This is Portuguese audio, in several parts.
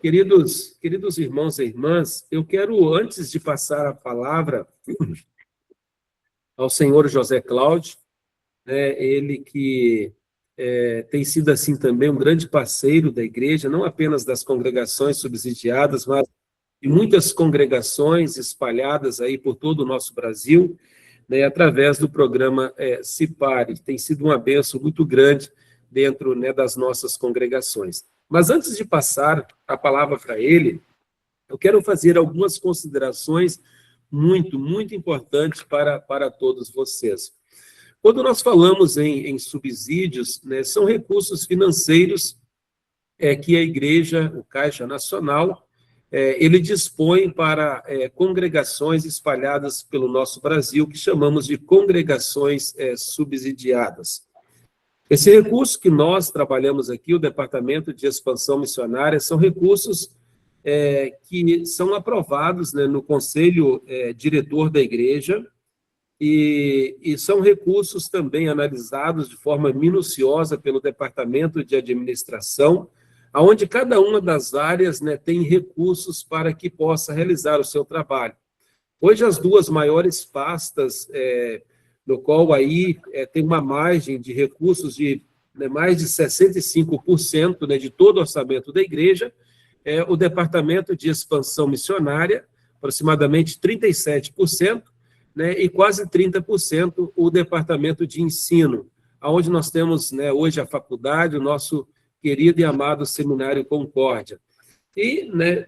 Queridos irmãos e irmãs, eu quero, antes de passar a palavra ao senhor José Cláudio, né, ele que tem sido, assim, também um grande parceiro da igreja, não apenas das congregações subsidiadas, mas de muitas congregações espalhadas aí por todo o nosso Brasil, né, através do programa Cipare. Tem sido uma bênção muito grande dentro, né, das nossas congregações. Mas antes de passar a palavra para ele, eu quero fazer algumas considerações muito importantes para todos vocês. Quando nós falamos em subsídios, né, são recursos financeiros que a Igreja, o Caixa Nacional, ele dispõe para congregações espalhadas pelo nosso Brasil, que chamamos de congregações subsidiadas. Esse recurso que nós trabalhamos aqui, o Departamento de Expansão Missionária, são recursos que são aprovados, né, no Conselho Diretor da Igreja, e são recursos também analisados de forma minuciosa pelo Departamento de Administração, onde cada uma das áreas, né, tem recursos para que possa realizar o seu trabalho. Hoje, as duas maiores pastas, no qual aí tem uma margem de recursos de mais de 65%, né, de todo o orçamento da igreja, o Departamento de Expansão Missionária, aproximadamente 37%, né, e quase 30% o Departamento de Ensino, onde nós temos, né, hoje a faculdade, o nosso querido e amado Seminário Concórdia. E, né,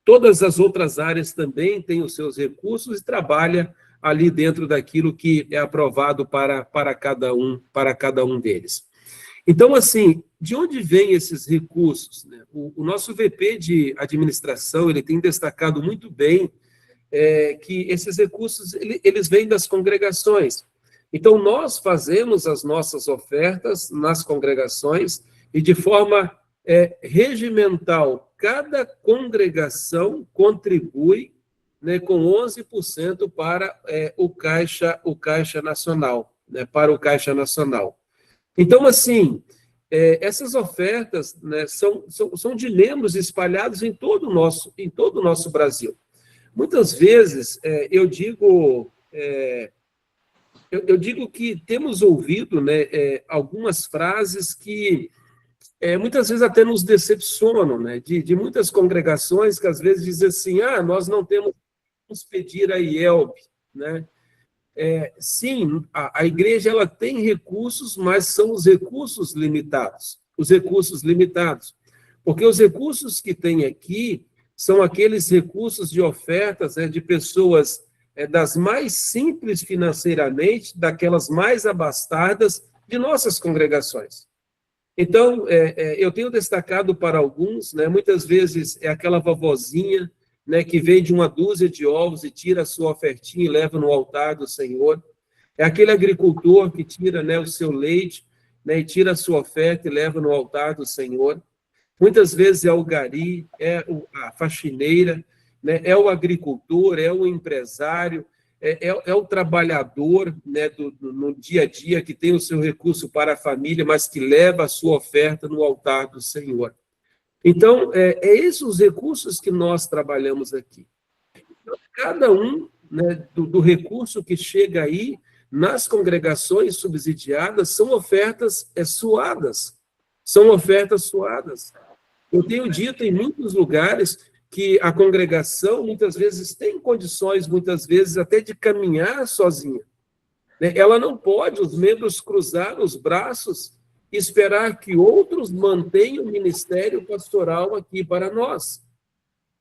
todas as outras áreas também têm os seus recursos e trabalha ali dentro daquilo que é aprovado para cada um deles. Então, assim, de onde vêm esses recursos, né? O nosso VP de administração, ele tem destacado muito bem que esses recursos, eles vêm das congregações. Então, nós fazemos as nossas ofertas nas congregações e de forma regimental, cada congregação contribui, né, com 11% para o Caixa Nacional, né, para o Caixa Nacional. Então, assim, essas ofertas, né, são de membros espalhados em todo o nosso Brasil. Muitas vezes, eu digo que temos ouvido, né, algumas frases que muitas vezes até nos decepcionam, né, de muitas congregações que às vezes dizem assim, nós não temos pedir a IELB, né? Sim, a igreja ela tem recursos, mas são os recursos limitados, porque os recursos que tem aqui são aqueles recursos de ofertas de pessoas das mais simples financeiramente, daquelas mais abastadas de nossas congregações. Então, eu tenho destacado para alguns, né, muitas vezes é aquela vovozinha, né, que vende uma dúzia de ovos e tira a sua ofertinha e leva no altar do Senhor. É aquele agricultor que tira, né, o seu leite, né, e tira a sua oferta e leva no altar do Senhor. Muitas vezes é o gari, a faxineira, né, é o agricultor, é o empresário, é o trabalhador, né, no dia a dia, que tem o seu recurso para a família, mas que leva a sua oferta no altar do Senhor. Então, esses os recursos que nós trabalhamos aqui. Então, cada um, né, do recurso que chega aí nas congregações subsidiadas são ofertas suadas. Eu tenho dito em muitos lugares que a congregação, muitas vezes, tem condições, muitas vezes, até de caminhar sozinha. Né? Ela não pode, os membros, cruzar os braços e esperar que outros mantenham o ministério pastoral aqui para nós.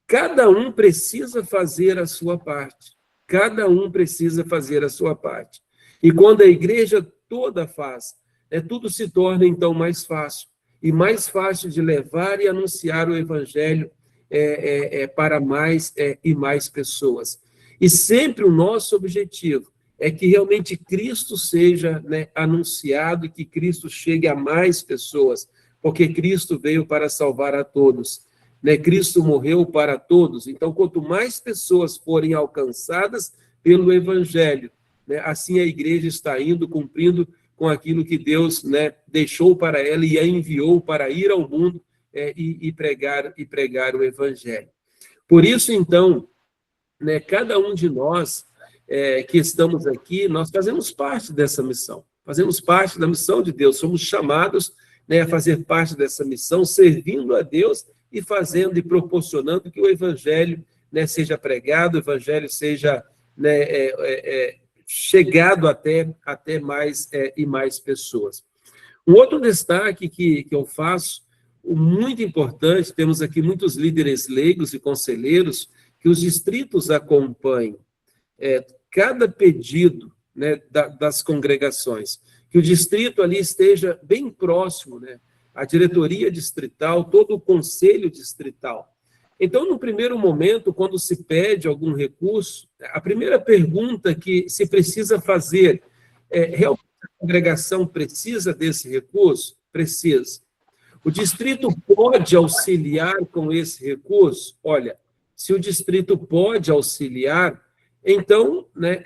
Cada um precisa fazer a sua parte. E quando a igreja toda faz, tudo se torna, então, mais fácil. E mais fácil de levar e anunciar o evangelho para mais e mais pessoas. E sempre o nosso objetivo é que realmente Cristo seja, né, anunciado e que Cristo chegue a mais pessoas, porque Cristo veio para salvar a todos, né? Cristo morreu para todos. Então, quanto mais pessoas forem alcançadas pelo Evangelho, né, assim a igreja está indo, cumprindo com aquilo que Deus, né, deixou para ela e a enviou para ir ao mundo e pregar o Evangelho. Por isso, então, né, cada um de nós que estamos aqui, nós fazemos parte dessa missão, fazemos parte da missão de Deus, somos chamados, né, a fazer parte dessa missão, servindo a Deus e fazendo e proporcionando que o Evangelho, né, seja pregado, o Evangelho seja, né, chegado até mais e mais pessoas. Um outro destaque que eu faço, muito importante, temos aqui muitos líderes leigos e conselheiros, que os distritos acompanhem cada pedido, né, das congregações, que o distrito ali esteja bem próximo, né, à diretoria distrital, todo o conselho distrital. Então, no primeiro momento, quando se pede algum recurso, a primeira pergunta que se precisa fazer realmente a congregação precisa desse recurso? Precisa. O distrito pode auxiliar com esse recurso? Olha, se o distrito pode auxiliar, então, né,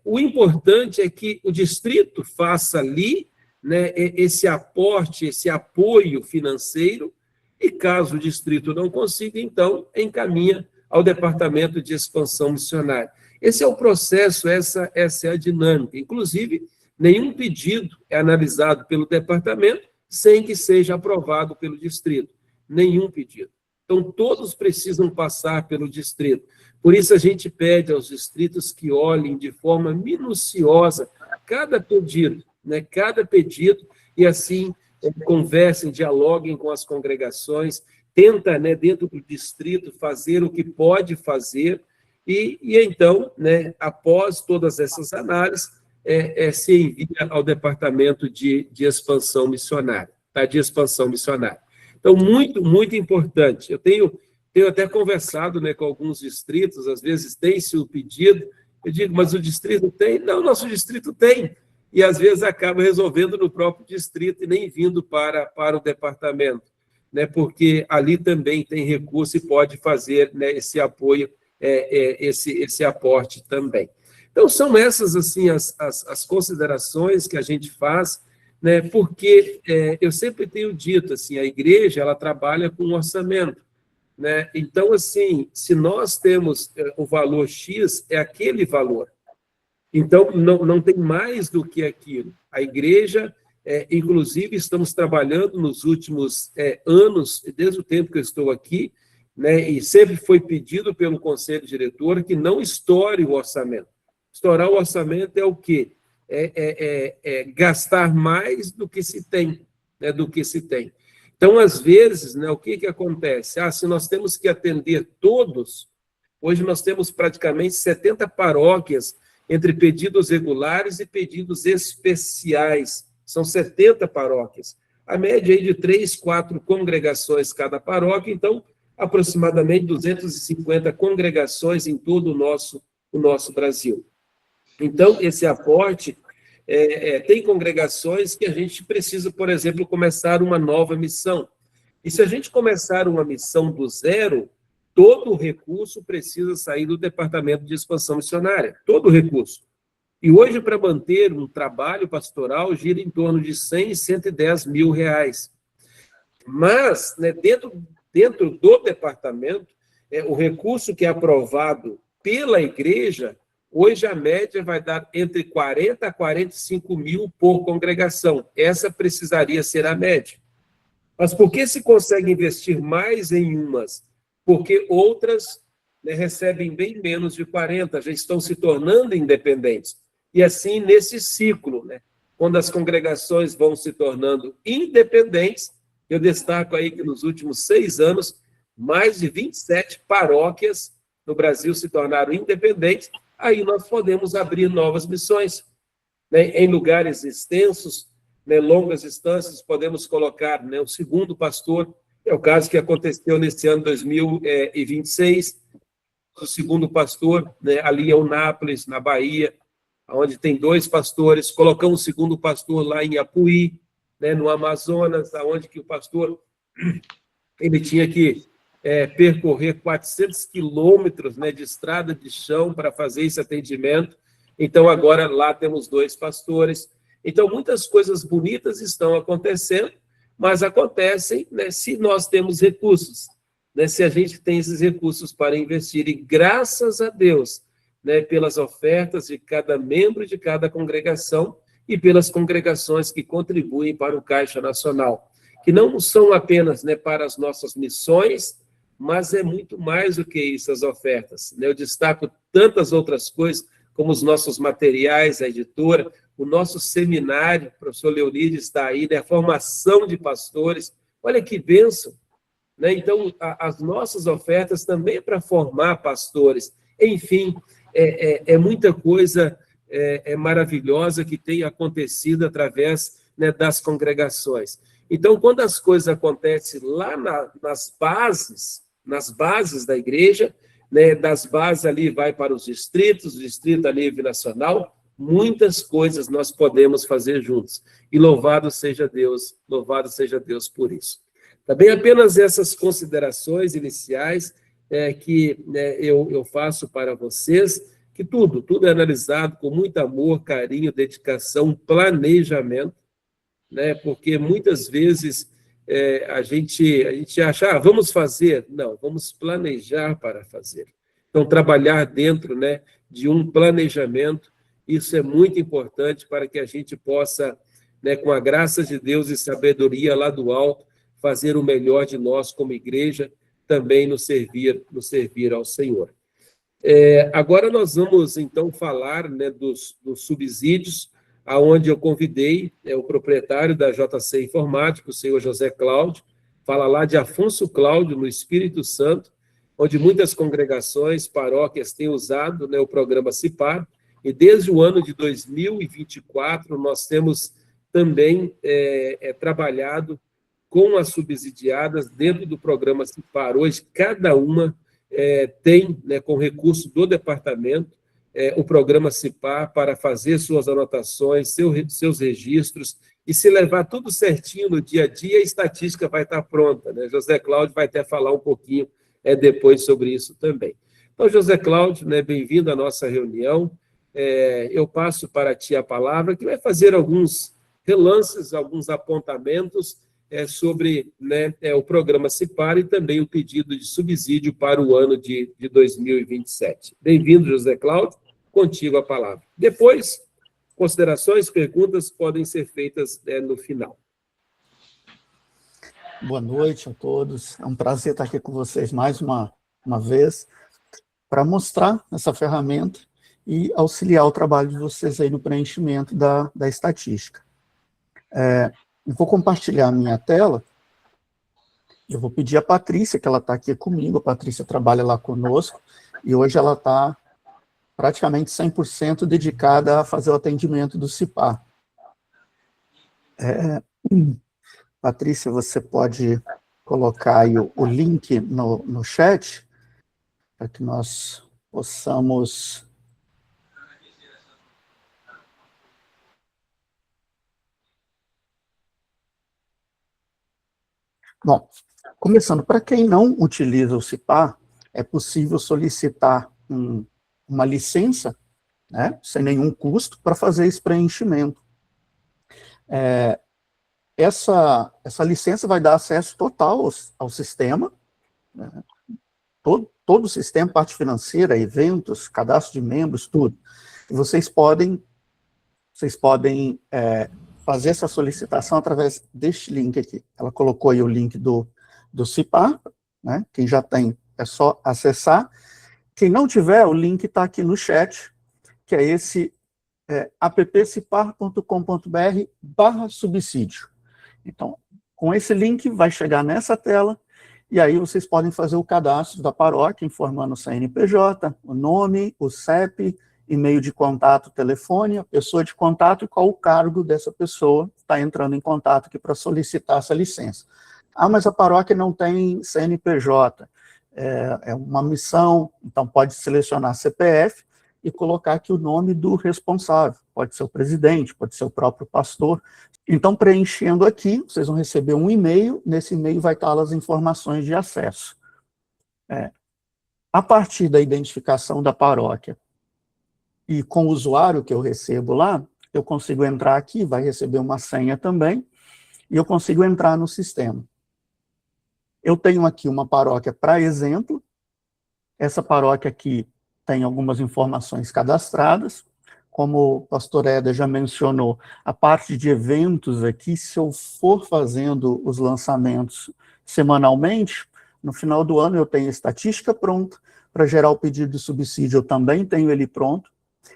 o importante é que o distrito faça ali, né, esse aporte, esse apoio financeiro, e caso o distrito não consiga, então, encaminha ao Departamento de Expansão Missionária. Esse é o processo, essa é a dinâmica. Inclusive, nenhum pedido é analisado pelo departamento sem que seja aprovado pelo distrito. Nenhum pedido. Então, todos precisam passar pelo distrito. Por isso, a gente pede aos distritos que olhem de forma minuciosa cada pedido, né? Cada pedido, e assim conversem, dialoguem com as congregações, tenta, né, dentro do distrito, fazer o que pode fazer, e então, né, após todas essas análises, se envia ao Departamento de Expansão Missionária, tá? De Expansão Missionária. Então, muito, muito importante. Eu tenho até conversado, né, com alguns distritos, às vezes tem-se o pedido, eu digo, mas o distrito tem? Não, nosso distrito tem. E, às vezes, acaba resolvendo no próprio distrito e nem vindo para o departamento, né, porque ali também tem recurso e pode fazer, né, esse apoio, esse aporte também. Então, são essas, assim, as considerações que a gente faz, né, porque eu sempre tenho dito, assim, a igreja, ela trabalha com orçamento, né? Então, assim, se nós temos o valor X, é aquele valor. Então, não tem mais do que aquilo. A igreja, inclusive, estamos trabalhando nos últimos anos, desde o tempo que eu estou aqui, né, e sempre foi pedido pelo Conselho Diretor que não estoure o orçamento. Estourar o orçamento é o quê? Gastar mais do que se tem, né, do que se tem. Então, às vezes, né, o que acontece? Se nós temos que atender todos, hoje nós temos praticamente 70 paróquias entre pedidos regulares e pedidos especiais. São 70 paróquias. A média aí de 3, 4 congregações cada paróquia, então, aproximadamente 250 congregações em todo o nosso Brasil. Então, esse aporte, tem congregações que a gente precisa, por exemplo, começar uma nova missão. E se a gente começar uma missão do zero, todo o recurso precisa sair do Departamento de Expansão Missionária, todo o recurso. E hoje, para manter um trabalho pastoral, gira em torno de 100 e 110 mil reais. Mas, né, dentro do departamento, o recurso que é aprovado pela igreja, hoje a média vai dar entre 40 a 45 mil por congregação. Essa precisaria ser a média. Mas por que se consegue investir mais em umas? Porque outras, né, recebem bem menos de 40, já estão se tornando independentes. E assim, nesse ciclo, né, quando as congregações vão se tornando independentes, eu destaco aí que nos últimos 6 anos, mais de 27 paróquias no Brasil se tornaram independentes, aí nós podemos abrir novas missões, né, em lugares extensos, né, longas distâncias, podemos colocar, né, o segundo pastor. É o caso que aconteceu nesse ano 2026, o segundo pastor, né, ali em Eunápolis, na Bahia, onde tem 2 pastores, colocamos o segundo pastor lá em Apuí, né, no Amazonas, onde que o pastor ele tinha que percorrer 400 quilômetros, né, de estrada de chão para fazer esse atendimento. Então, agora lá temos 2 pastores. Então, muitas coisas bonitas estão acontecendo, mas acontecem, né, se nós temos recursos, né, se a gente tem esses recursos para investir, e graças a Deus, né, pelas ofertas de cada membro de cada congregação e pelas congregações que contribuem para o Caixa Nacional, que não são apenas, né, para as nossas missões, mas é muito mais do que isso, as ofertas, né? Eu destaco tantas outras coisas, como os nossos materiais, a editora, o nosso seminário, o professor Leonides está aí, né? A formação de pastores, olha que bênção, né? Então, as nossas ofertas também é para formar pastores. Enfim, é muita coisa maravilhosa que tem acontecido através, né, das congregações. Então, quando as coisas acontecem lá nas bases da igreja, né, das bases ali vai para os distritos, o distrito a nível nacional, muitas coisas nós podemos fazer juntos. E louvado seja Deus por isso. Também apenas essas considerações iniciais que, né, eu faço para vocês, que tudo é analisado com muito amor, carinho, dedicação, planejamento, né? Porque muitas vezes a gente acha, vamos fazer. Não, vamos planejar para fazer. Então, trabalhar dentro, né, de um planejamento, isso é muito importante para que a gente possa, né, com a graça de Deus e sabedoria lá do alto, fazer o melhor de nós como igreja, também nos servir ao Senhor. Agora nós vamos, então, falar, né, dos subsídios, aonde eu convidei o proprietário da JC Informática, o senhor José Cláudio, fala lá de Afonso Cláudio, no Espírito Santo, onde muitas congregações, paróquias têm usado, né, o programa CIPAR, e desde o ano de 2024 nós temos também trabalhado com as subsidiadas dentro do programa CIPAR. Hoje, cada uma tem, né, com recurso do departamento, o programa CIPAR para fazer suas anotações, seus registros, e se levar tudo certinho no dia a dia, a estatística vai estar pronta, né? José Cláudio vai até falar um pouquinho depois sobre isso também. Então, José Cláudio, né, bem-vindo à nossa reunião. Eu passo para ti a palavra, que vai fazer alguns relances, alguns apontamentos sobre, né, o programa CIPAR e também o pedido de subsídio para o ano de 2027. Bem-vindo, José Cláudio, contigo a palavra. Depois, considerações, perguntas podem ser feitas no final. Boa noite a todos, é um prazer estar aqui com vocês mais uma vez, para mostrar essa ferramenta e auxiliar o trabalho de vocês aí no preenchimento da estatística. Eu vou compartilhar a minha tela. Eu vou pedir a Patrícia, que ela está aqui comigo. A Patrícia trabalha lá conosco, e hoje ela está praticamente 100% dedicada a fazer o atendimento do CIPAR. Patrícia, você pode colocar aí o link no chat, para que nós possamos... Bom, começando, para quem não utiliza o CIPAR, é possível solicitar uma licença, né, sem nenhum custo, para fazer esse preenchimento. Essa licença vai dar acesso total ao sistema, né, todo o sistema, parte financeira, eventos, cadastro de membros, tudo. E vocês podem fazer essa solicitação através deste link aqui. Ela colocou aí o link do CIPAR, né? Quem já tem, é só acessar. Quem não tiver, o link está aqui no chat, que é esse appcipar.com.br/subsídio. Então, com esse link, vai chegar nessa tela, e aí vocês podem fazer o cadastro da paróquia, informando o CNPJ, o nome, o CEP, e-mail de contato, telefone, a pessoa de contato e qual o cargo dessa pessoa que está entrando em contato aqui para solicitar essa licença. Ah, mas a paróquia não tem CNPJ, é uma missão, então pode selecionar CPF e colocar aqui o nome do responsável, pode ser o presidente, pode ser o próprio pastor. Então, preenchendo aqui, vocês vão receber um e-mail, nesse e-mail vai estar as informações de acesso. A partir da identificação da paróquia, e com o usuário que eu recebo lá, eu consigo entrar aqui, vai receber uma senha também, e eu consigo entrar no sistema. Eu tenho aqui uma paróquia para exemplo. Essa paróquia aqui tem algumas informações cadastradas. Como o pastor Éder já mencionou, a parte de eventos aqui, se eu for fazendo os lançamentos semanalmente, no final do ano eu tenho a estatística pronta. Para gerar o pedido de subsídio, eu também tenho ele pronto.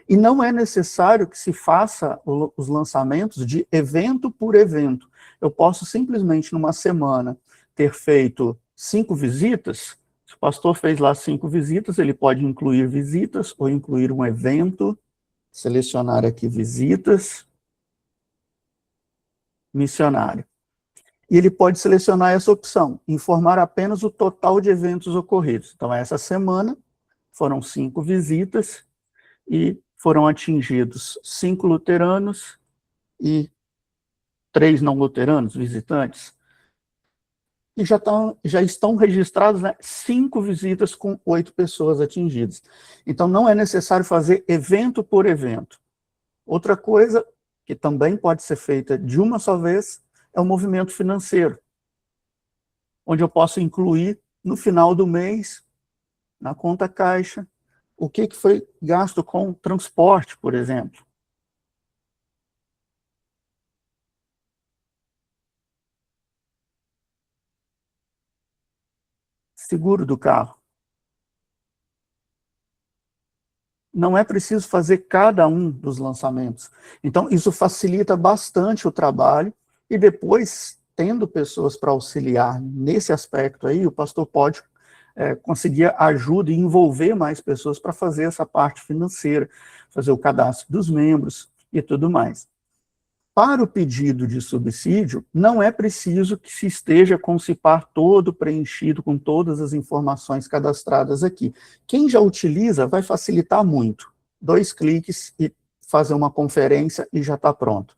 E não é necessário que se faça os lançamentos de evento por evento. Eu posso simplesmente, numa semana, ter feito 5 visitas. Se o pastor fez lá 5 visitas, ele pode incluir visitas ou incluir um evento. Selecionar aqui visitas, missionário. E ele pode selecionar essa opção, informar apenas o total de eventos ocorridos. Então, essa semana foram 5 visitas e foram atingidos 5 luteranos e 3 não luteranos, visitantes. E já estão registrados, né, 5 visitas com 8 pessoas atingidas. Então, não é necessário fazer evento por evento. Outra coisa que também pode ser feita de uma só vez é o movimento financeiro, onde eu posso incluir no final do mês, na conta caixa, o que foi gasto com transporte, por exemplo. Seguro do carro. Não é preciso fazer cada um dos lançamentos. Então, isso facilita bastante o trabalho, e depois, tendo pessoas para auxiliar nesse aspecto aí, o pastor pode conseguir ajuda e envolver mais pessoas para fazer essa parte financeira, fazer o cadastro dos membros e tudo mais. Para o pedido de subsídio, não é preciso que se esteja com o CIPAR todo preenchido com todas as informações cadastradas aqui. Quem já utiliza vai facilitar muito. 2 cliques e fazer uma conferência e já está pronto.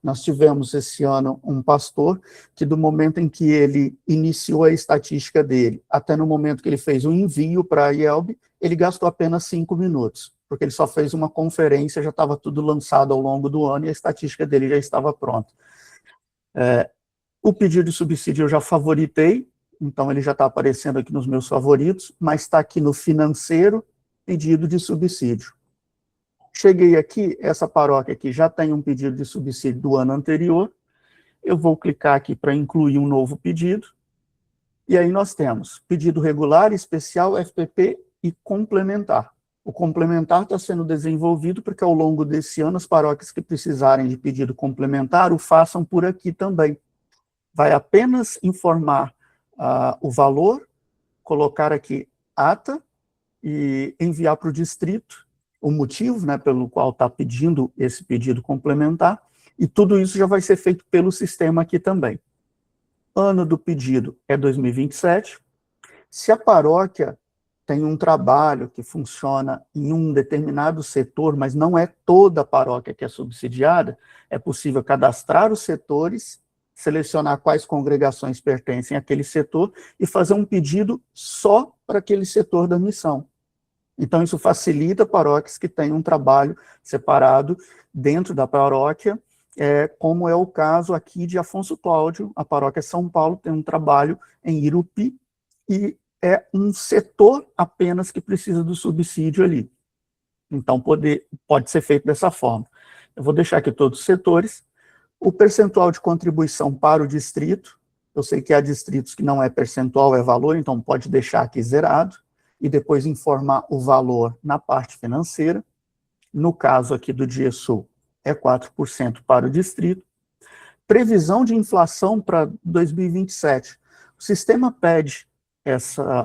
Nós tivemos esse ano um pastor que, do momento em que ele iniciou a estatística dele, até no momento que ele fez o envio para a IELB, ele gastou apenas 5 minutos, porque ele só fez uma conferência, já estava tudo lançado ao longo do ano e a estatística dele já estava pronta. O pedido de subsídio eu já favoritei, então ele já está aparecendo aqui nos meus favoritos, mas está aqui no financeiro, pedido de subsídio. Cheguei aqui, essa paróquia aqui já tem um pedido de subsídio do ano anterior, eu vou clicar aqui para incluir um novo pedido, e aí nós temos pedido regular, especial, FPP e complementar. O complementar está sendo desenvolvido porque ao longo desse ano as paróquias que precisarem de pedido complementar o façam por aqui também. Vai apenas informar o valor, colocar aqui ata e enviar para o distrito o motivo, né, pelo qual está pedindo esse pedido complementar, e tudo isso já vai ser feito pelo sistema aqui também. Ano do pedido é 2027. Se a paróquia tem um trabalho que funciona em um determinado setor, mas não é toda a paróquia que é subsidiada, é possível cadastrar os setores, selecionar quais congregações pertencem àquele setor e fazer um pedido só para aquele setor da missão. Então, isso facilita paróquias que têm um trabalho separado dentro da paróquia, como é o caso aqui de Afonso Cláudio. A paróquia São Paulo tem um trabalho em Irupi, e é um setor apenas que precisa do subsídio ali. Então, pode ser feito dessa forma. Eu vou deixar aqui todos os setores. O percentual de contribuição para o distrito, eu sei que há distritos que não é percentual, é valor, então pode deixar aqui zerado, e depois informar o valor na parte financeira. No caso aqui do Dia Sul, é 4% para o distrito. Previsão de inflação para 2027. O sistema pede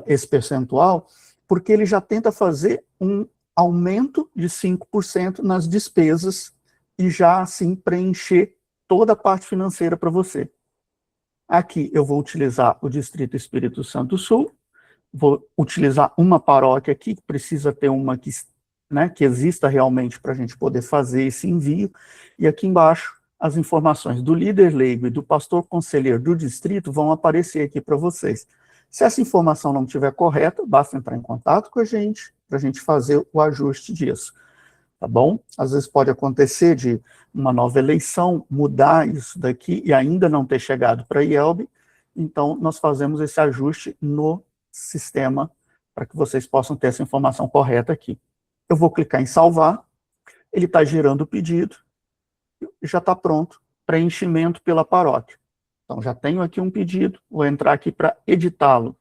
esse percentual porque ele já tenta fazer um aumento de 5% nas despesas e já, assim, preencher toda a parte financeira para você. Aqui eu vou utilizar o Distrito Espírito Santo Sul, vou utilizar uma paróquia aqui, que precisa ter uma que exista realmente para a gente poder fazer esse envio, e aqui embaixo as informações do líder leigo e do pastor conselheiro do distrito vão aparecer aqui para vocês. Se essa informação não estiver correta, basta entrar em contato com a gente, para a gente fazer o ajuste disso. tá bom? Às vezes pode acontecer de uma nova eleição mudar isso daqui e ainda não ter chegado para a IELB, então nós fazemos esse ajuste no sistema para que vocês possam ter essa informação correta aqui. Eu vou clicar em salvar, ele está gerando o pedido, já está pronto, preenchimento pela paróquia. Então já tenho aqui um pedido, vou entrar aqui para editá-lo.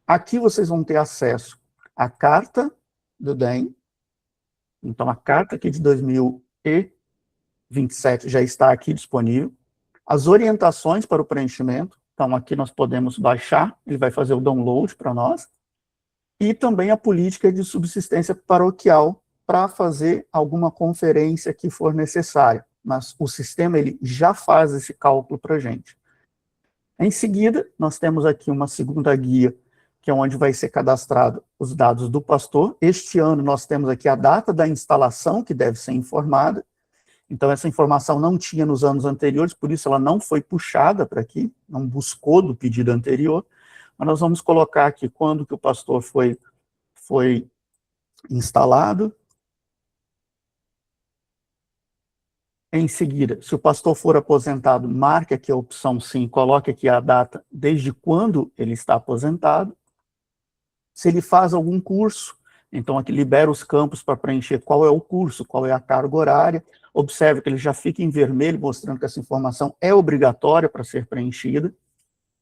Aqui vocês vão ter acesso à carta do DEM, então a carta aqui de 2027 já está aqui disponível, as orientações para o preenchimento, então aqui nós podemos baixar, ele vai fazer o download para nós, e também a política de subsistência paroquial para fazer alguma conferência que for necessária, mas o sistema ele já faz esse cálculo para a gente. Em seguida, nós temos aqui uma segunda guia, que é onde vai ser cadastrado os dados do pastor. Este ano nós temos aqui a data da instalação, que deve ser informada. Então essa informação não tinha nos anos anteriores, por isso ela não foi puxada para aqui, não buscou do pedido anterior. Mas nós vamos colocar aqui quando que o pastor foi instalado. Em seguida, se o pastor for aposentado, marque aqui a opção sim, coloque aqui a data desde quando ele está aposentado. Se ele faz algum curso, então aqui libera os campos para preencher qual é o curso, qual é a carga horária. Observe que ele já fica em vermelho, mostrando que essa informação é obrigatória para ser preenchida.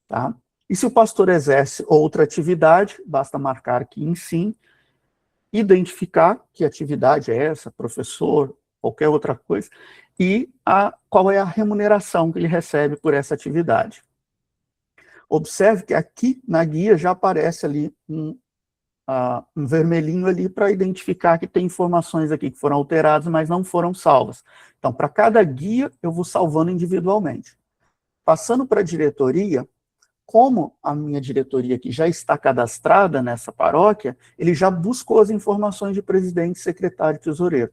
Tá? E se o pastor exerce outra atividade, basta marcar aqui em sim, identificar que atividade é essa, professor, qualquer outra coisa, e qual é a remuneração que ele recebe por essa atividade. Observe que aqui na guia já aparece ali um vermelhinho ali para identificar que tem informações aqui que foram alteradas, mas não foram salvas. Então, para cada guia, eu vou salvando individualmente. Passando para a diretoria, como a minha diretoria aqui já está cadastrada nessa paróquia, ele já buscou as informações de presidente, secretário e tesoureiro.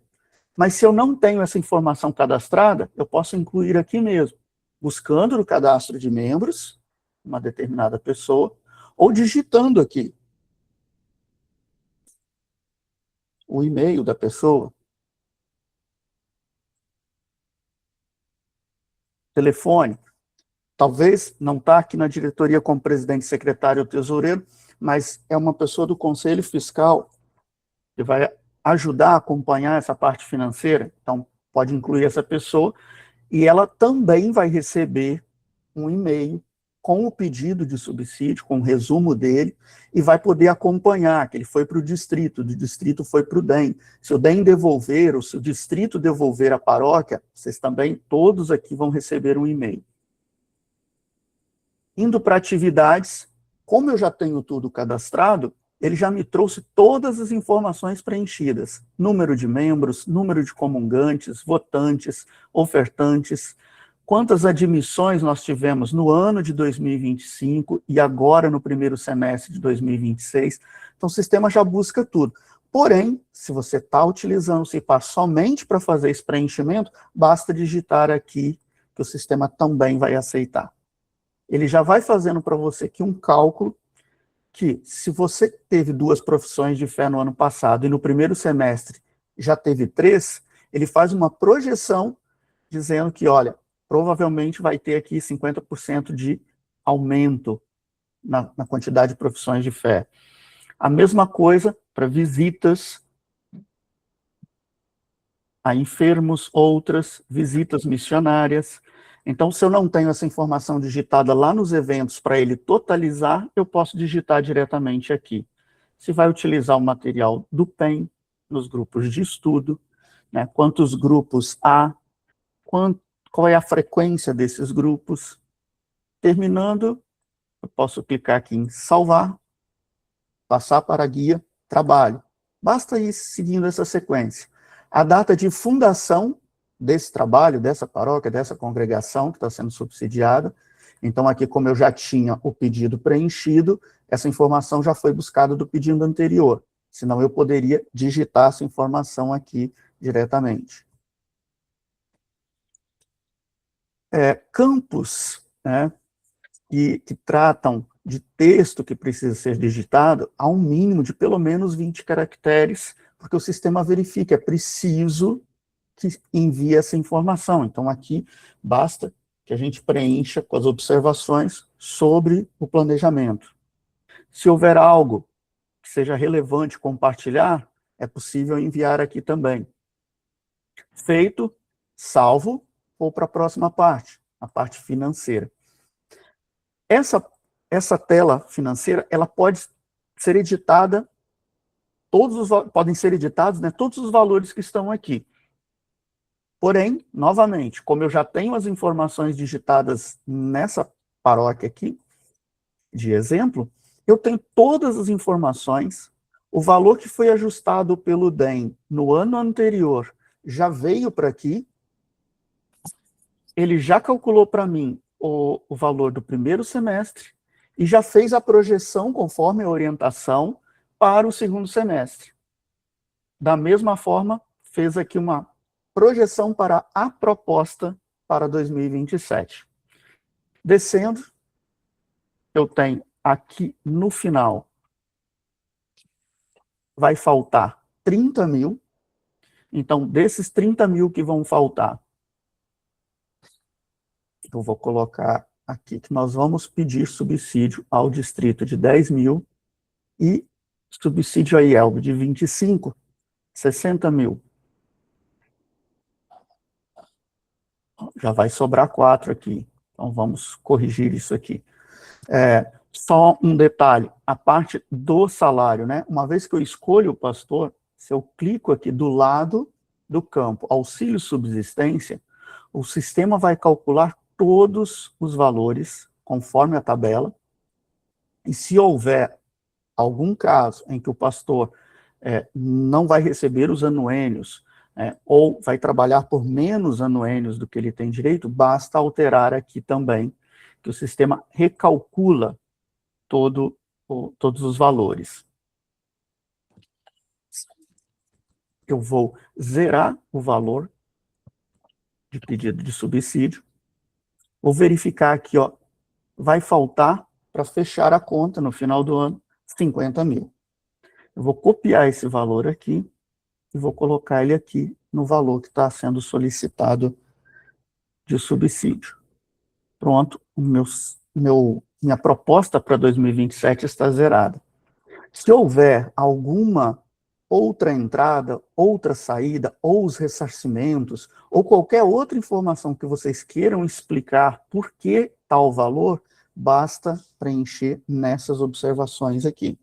Mas se eu não tenho essa informação cadastrada, eu posso incluir aqui mesmo, buscando no cadastro de membros, uma determinada pessoa, ou digitando aqui o e-mail da pessoa, telefone. Talvez não está aqui na diretoria como presidente, secretário ou tesoureiro, mas é uma pessoa do conselho fiscal que vai ajudar a acompanhar essa parte financeira, então pode incluir essa pessoa, e ela também vai receber um e-mail com o pedido de subsídio, com o resumo dele, e vai poder acompanhar que ele foi para o distrito, do distrito foi para o DEM. Se o DEM devolver, ou se o distrito devolver a paróquia, vocês também, todos aqui vão receber um e-mail. Indo para atividades, como eu já tenho tudo cadastrado, ele já me trouxe todas as informações preenchidas. Número de membros, número de comungantes, votantes, ofertantes, quantas admissões nós tivemos no ano de 2025 e agora no primeiro semestre de 2026. Então, o sistema já busca tudo. Porém, se você está utilizando o CIPAR somente para fazer esse preenchimento, basta digitar aqui que o sistema também vai aceitar. Ele já vai fazendo para você aqui um cálculo que, se você teve 2 profissões de fé no ano passado e no primeiro semestre já teve 3, ele faz uma projeção dizendo que, olha, provavelmente vai ter aqui 50% de aumento na quantidade de profissões de fé. A mesma coisa para visitas a enfermos, outras visitas missionárias. Então, se eu não tenho essa informação digitada lá nos eventos para ele totalizar, eu posso digitar diretamente aqui. Se vai utilizar o material do PEN, nos grupos de estudo, né, quantos grupos há, qual é a frequência desses grupos. Terminando, eu posso clicar aqui em salvar, passar para a guia, trabalho. Basta ir seguindo essa sequência. A data de fundação desse trabalho, dessa paróquia, dessa congregação que está sendo subsidiada. Então, aqui, como eu já tinha o pedido preenchido, essa informação já foi buscada do pedido anterior. Senão, eu poderia digitar essa informação aqui diretamente. Campos, né, que tratam de texto que precisa ser digitado, há um mínimo de pelo menos 20 caracteres porque o sistema verifica, é preciso que envie essa informação. Então, aqui, basta que a gente preencha com as observações sobre o planejamento. Se houver algo que seja relevante compartilhar, é possível enviar aqui também. Feito, salvo, ou para a próxima parte, a parte financeira. Essa tela financeira, ela pode ser editada, podem ser editados, né, todos os valores que estão aqui. Porém, novamente, como eu já tenho as informações digitadas nessa paróquia aqui, de exemplo, eu tenho todas as informações, o valor que foi ajustado pelo DEM no ano anterior já veio para aqui, ele já calculou para mim o valor do primeiro semestre e já fez a projeção, conforme a orientação, para o segundo semestre. Da mesma forma, fez aqui uma projeção para a proposta para 2027. Descendo, eu tenho aqui no final, vai faltar 30 mil. Então, desses 30 mil que vão faltar, eu vou colocar aqui que nós vamos pedir subsídio ao distrito de 10 mil e subsídio a IELB de 25, 60 mil. Já vai sobrar 4 aqui. Então, vamos corrigir isso aqui. Só um detalhe, a parte do salário, né? Uma vez que eu escolho o pastor, se eu clico aqui do lado do campo auxílio subsistência, o sistema vai calcular todos os valores conforme a tabela, e se houver algum caso em que o pastor não vai receber os anuênios, ou vai trabalhar por menos anuênios do que ele tem direito, basta alterar aqui também, que o sistema recalcula todos os valores. Eu vou zerar o valor de pedido de subsídio, vou verificar aqui, ó, vai faltar, para fechar a conta no final do ano, 50 mil. Eu vou copiar esse valor aqui e vou colocar ele aqui no valor que está sendo solicitado de subsídio. Pronto, minha proposta para 2027 está zerada. Se houver alguma outra entrada, outra saída, ou os ressarcimentos, ou qualquer outra informação que vocês queiram explicar por que tal valor, basta preencher nessas observações aqui.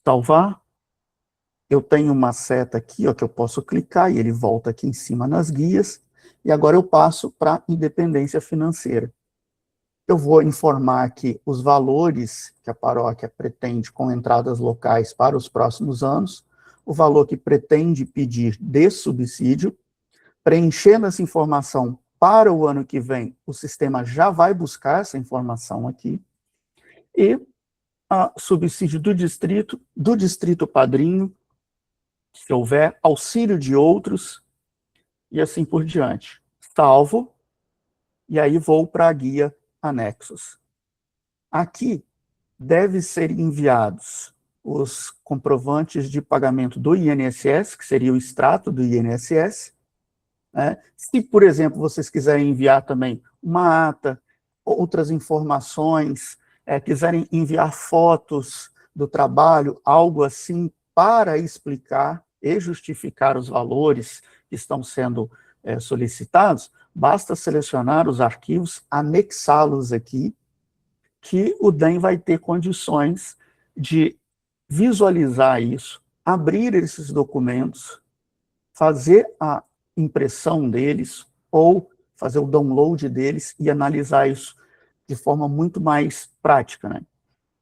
Salvar. Eu tenho uma seta aqui, ó, que eu posso clicar e ele volta aqui em cima nas guias. E agora eu passo para independência financeira. Eu vou informar aqui os valores que a paróquia pretende com entradas locais para os próximos anos, o valor que pretende pedir de subsídio, preenchendo essa informação para o ano que vem, o sistema já vai buscar essa informação aqui, e a subsídio do distrito padrinho, se houver, auxílio de outros, e assim por diante. Salvo, e aí vou para a guia anexos. Aqui deve ser enviados os comprovantes de pagamento do INSS, que seria o extrato do INSS. Né? Se, por exemplo, vocês quiserem enviar também uma ata, outras informações, quiserem enviar fotos do trabalho, algo assim, para explicar e justificar os valores que estão sendo solicitados, basta selecionar os arquivos, anexá-los aqui, que o DEM vai ter condições de visualizar isso, abrir esses documentos, fazer a impressão deles, ou fazer o download deles e analisar isso de forma muito mais prática, né?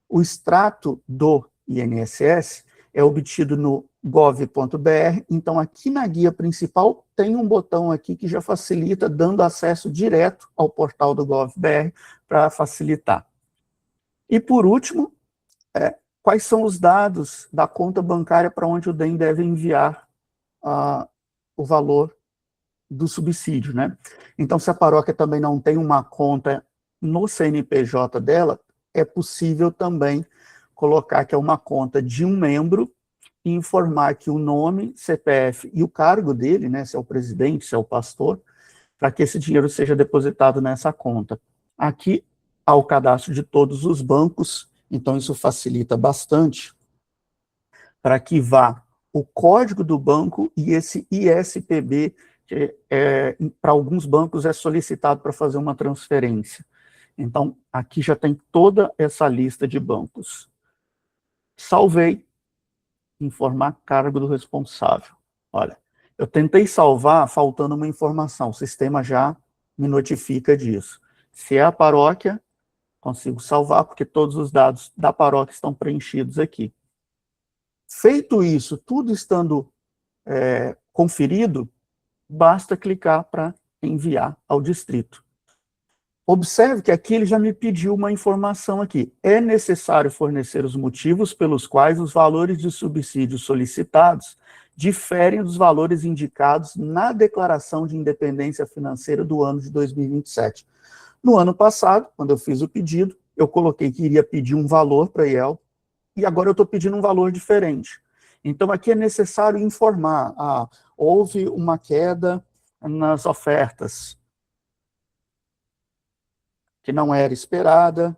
O extrato do INSS é obtido no gov.br, então aqui na guia principal tem um botão aqui que já facilita, dando acesso direto ao portal do gov.br para facilitar. E por último, quais são os dados da conta bancária para onde o DEM deve enviar o valor do subsídio, né? Então, se a paróquia também não tem uma conta no CNPJ dela, é possível também colocar que é uma conta de um membro e informar que o nome, CPF e o cargo dele, né, se é o presidente, se é o pastor, para que esse dinheiro seja depositado nessa conta. Aqui há o cadastro de todos os bancos, então isso facilita bastante para que vá o código do banco e esse ISPB, que para alguns bancos é solicitado para fazer uma transferência. Então, aqui já tem toda essa lista de bancos. Salvei, informar cargo do responsável. Olha, eu tentei salvar faltando uma informação, o sistema já me notifica disso. Se é a paróquia, consigo salvar, porque todos os dados da paróquia estão preenchidos aqui. Feito isso, tudo estando conferido, basta clicar para enviar ao distrito. Observe que aqui ele já me pediu uma informação aqui. É necessário fornecer os motivos pelos quais os valores de subsídios solicitados diferem dos valores indicados na declaração de independência financeira do ano de 2027. No ano passado, quando eu fiz o pedido, eu coloquei que iria pedir um valor para a IEL, e agora eu estou pedindo um valor diferente. Então, aqui é necessário informar, houve uma queda nas ofertas, que não era esperada,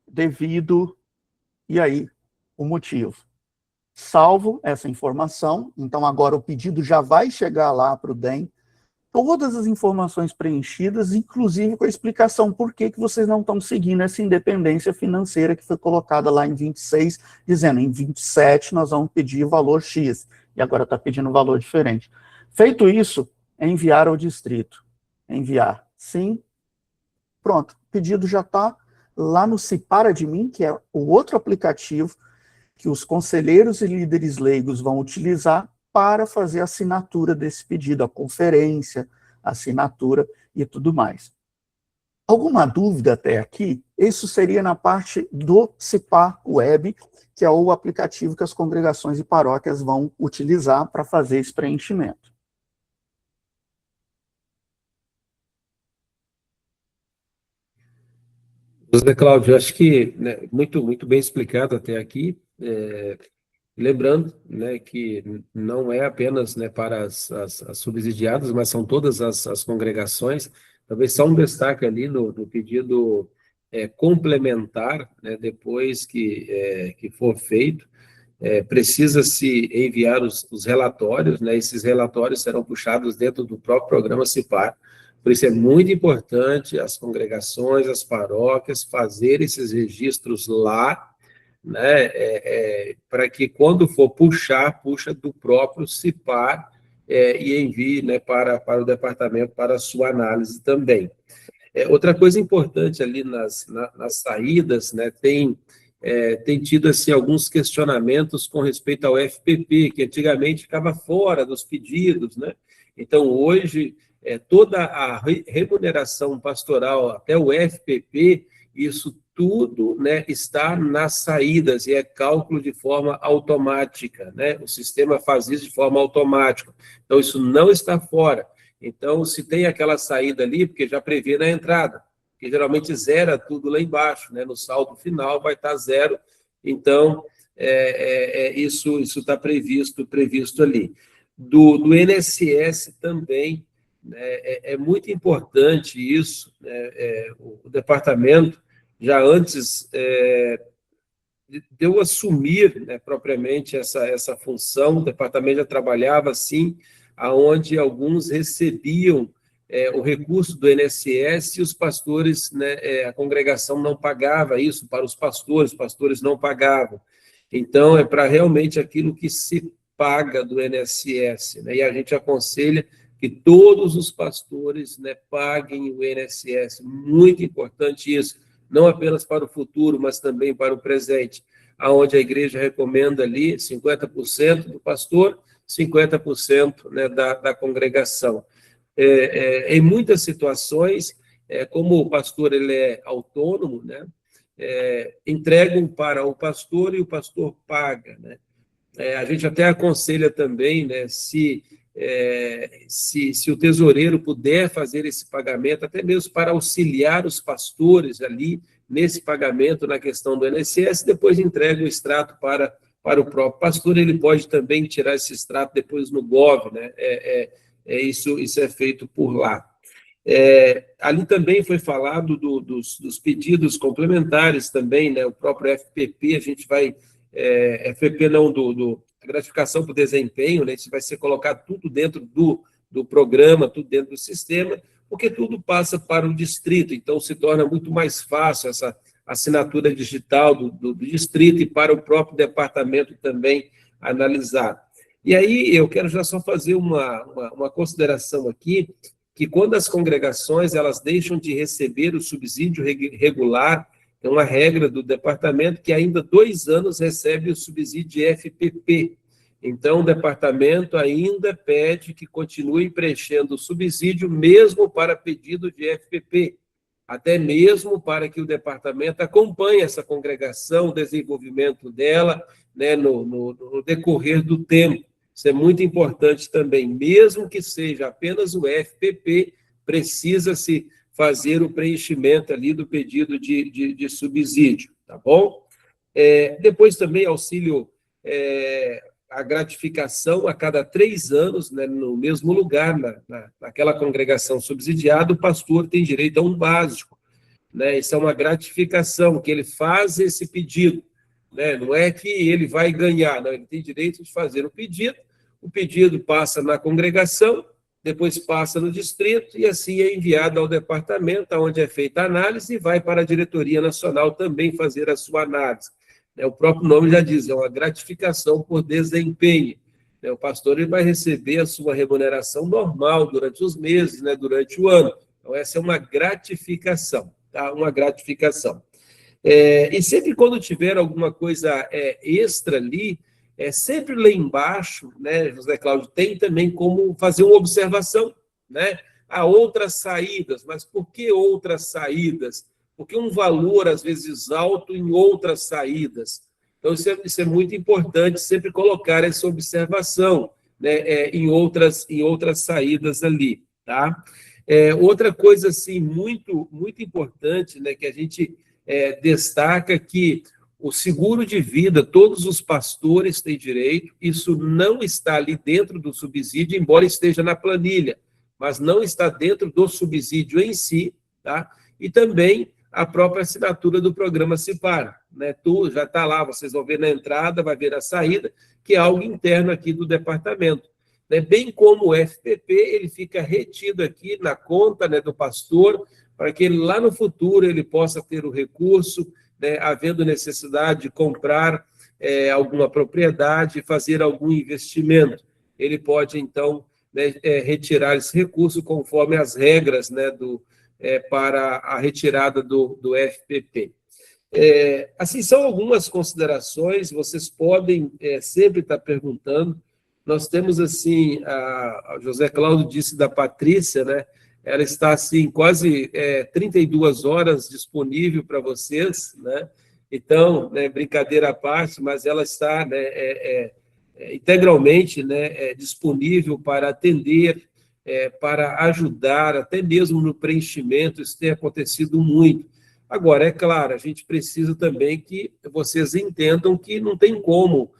devido, e aí, o motivo. Salvo essa informação, então agora o pedido já vai chegar lá para o DEM, todas as informações preenchidas, inclusive com a explicação por que vocês não estão seguindo essa independência financeira que foi colocada lá em 26, dizendo, em 27 nós vamos pedir o valor X, e agora está pedindo um valor diferente. Feito isso, é enviar ao distrito. Enviar, sim. Pronto, o pedido já está lá no Separa de Mim, que é o outro aplicativo que os conselheiros e líderes leigos vão utilizar para fazer a assinatura desse pedido, a conferência, a assinatura e tudo mais. Alguma dúvida até aqui? Isso seria na parte do CIPAR Web, que é o aplicativo que as congregações e paróquias vão utilizar para fazer esse preenchimento. José Cláudio, acho que, né, muito bem explicado até aqui. Lembrando, né, que não é apenas, né, para as subsidiadas, mas são todas as congregações. Talvez só um destaque ali no pedido complementar, né, depois que for feito, precisa-se enviar os relatórios, né, esses relatórios serão puxados dentro do próprio programa CIPAR. Por isso é muito importante as congregações, as paróquias fazerem esses registros lá, né, para que quando for puxa do próprio CIPAR e envie, né, para o departamento para a sua análise também. Outra coisa importante ali nas saídas, né, tem tido assim, alguns questionamentos com respeito ao FPP, que antigamente ficava fora dos pedidos, né? Então, hoje, toda a remuneração pastoral, até o FPP, isso tudo, né, está nas saídas e é cálculo de forma automática, né? O sistema faz isso de forma automática. Então, isso não está fora. Então, se tem aquela saída ali, porque já prevê na entrada, que geralmente zera tudo lá embaixo, né? No saldo final vai estar zero. Então, isso está previsto ali. Do INSS também, né, é muito importante isso, né, o departamento, já antes de eu assumir, né, propriamente essa função, o departamento já trabalhava assim, aonde alguns recebiam o recurso do INSS e os pastores, né, a congregação não pagava isso para os pastores não pagavam. Então, é para realmente aquilo que se paga do INSS, né, e a gente aconselha que todos os pastores, né, paguem o INSS, muito importante isso, não apenas para o futuro, mas também para o presente, aonde a igreja recomenda ali 50% do pastor, 50%, né, da congregação. Em muitas situações, como o pastor ele é autônomo, né, entregam para o pastor e o pastor paga, né? A gente até aconselha também, né, se o tesoureiro puder fazer esse pagamento, até mesmo para auxiliar os pastores ali nesse pagamento, na questão do INSS, depois entrega o extrato para o próprio pastor, ele pode também tirar esse extrato depois no Gov, né? Isso é feito por lá. Ali também foi falado dos pedidos complementares também, né? O próprio FPP, a gente vai, FPP não, a gratificação por desempenho, né? Isso vai ser colocado tudo dentro do programa, tudo dentro do sistema, porque tudo passa para o distrito, então se torna muito mais fácil essa assinatura digital do distrito e para o próprio departamento também analisar. E aí eu quero já só fazer uma consideração aqui, que quando as congregações elas deixam de receber o subsídio regular, é uma regra do departamento que ainda 2 anos recebe o subsídio de FPP. Então, o departamento ainda pede que continue preenchendo o subsídio, mesmo para pedido de FPP, até mesmo para que o departamento acompanhe essa congregação, o desenvolvimento dela, né, no decorrer do tempo. Isso é muito importante também, mesmo que seja apenas o FPP, precisa-se fazer o preenchimento ali do pedido de subsídio, tá bom? Depois também auxílio, a gratificação a cada 3 anos, né, no mesmo lugar, naquela congregação subsidiada, o pastor tem direito a um básico, né? Isso é uma gratificação, que ele faz esse pedido, né? Não é que ele vai ganhar, não, ele tem direito de fazer o pedido passa na congregação, depois passa no distrito, e assim é enviado ao departamento, onde é feita a análise, e vai para a diretoria nacional também fazer a sua análise. O próprio nome já diz, é uma gratificação por desempenho. O pastor ele vai receber a sua remuneração normal durante os meses, né, durante o ano. Então, essa é uma gratificação, tá? Uma gratificação. E sempre quando tiver alguma coisa extra ali, sempre lá embaixo, né, José Cláudio, tem também como fazer uma observação, né? Há outras saídas, mas por que outras saídas? Porque um valor, às vezes, alto em outras saídas. Então, isso é muito importante, sempre colocar essa observação, né, em outras saídas ali, tá? Outra coisa, assim, muito, muito importante, né, que a gente destaca que o seguro de vida, todos os pastores têm direito, isso não está ali dentro do subsídio, embora esteja na planilha, mas não está dentro do subsídio em si, tá? E também a própria assinatura do programa Cipar, né? Já está lá, vocês vão ver na entrada, vai ver a saída, que é algo interno aqui do departamento. Né? Bem como o FPP, ele fica retido aqui na conta, né, do pastor, para que ele, lá no futuro ele possa ter o recurso, né, havendo necessidade de comprar alguma propriedade, fazer algum investimento. Ele pode, então, né, retirar esse recurso conforme as regras, né, para a retirada do FPP. Assim, são algumas considerações, vocês podem sempre estar perguntando. Nós temos, assim, a José Cláudio disse da Patrícia, né? Ela está, assim, quase 32 horas disponível para vocês, né? Então, né, brincadeira à parte, mas ela está, né, integralmente, né, disponível para atender, para ajudar, até mesmo no preenchimento, isso tem acontecido muito. Agora, é claro, a gente precisa também que vocês entendam que não tem como,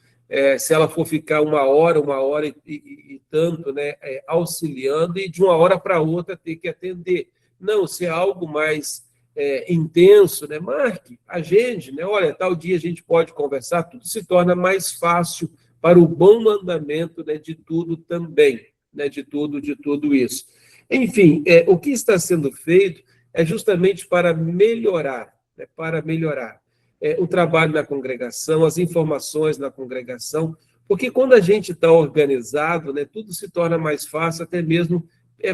se ela for ficar uma hora e tanto, né, auxiliando, e de uma hora para outra ter que atender. Não, se é algo mais intenso, né, marque, agende, né, olha, tal dia a gente pode conversar, tudo se torna mais fácil para o bom andamento, né, de tudo também, né, de tudo isso. Enfim, o que está sendo feito é justamente para melhorar, né, o trabalho na congregação, as informações na congregação, porque quando a gente está organizado, né, tudo se torna mais fácil, até mesmo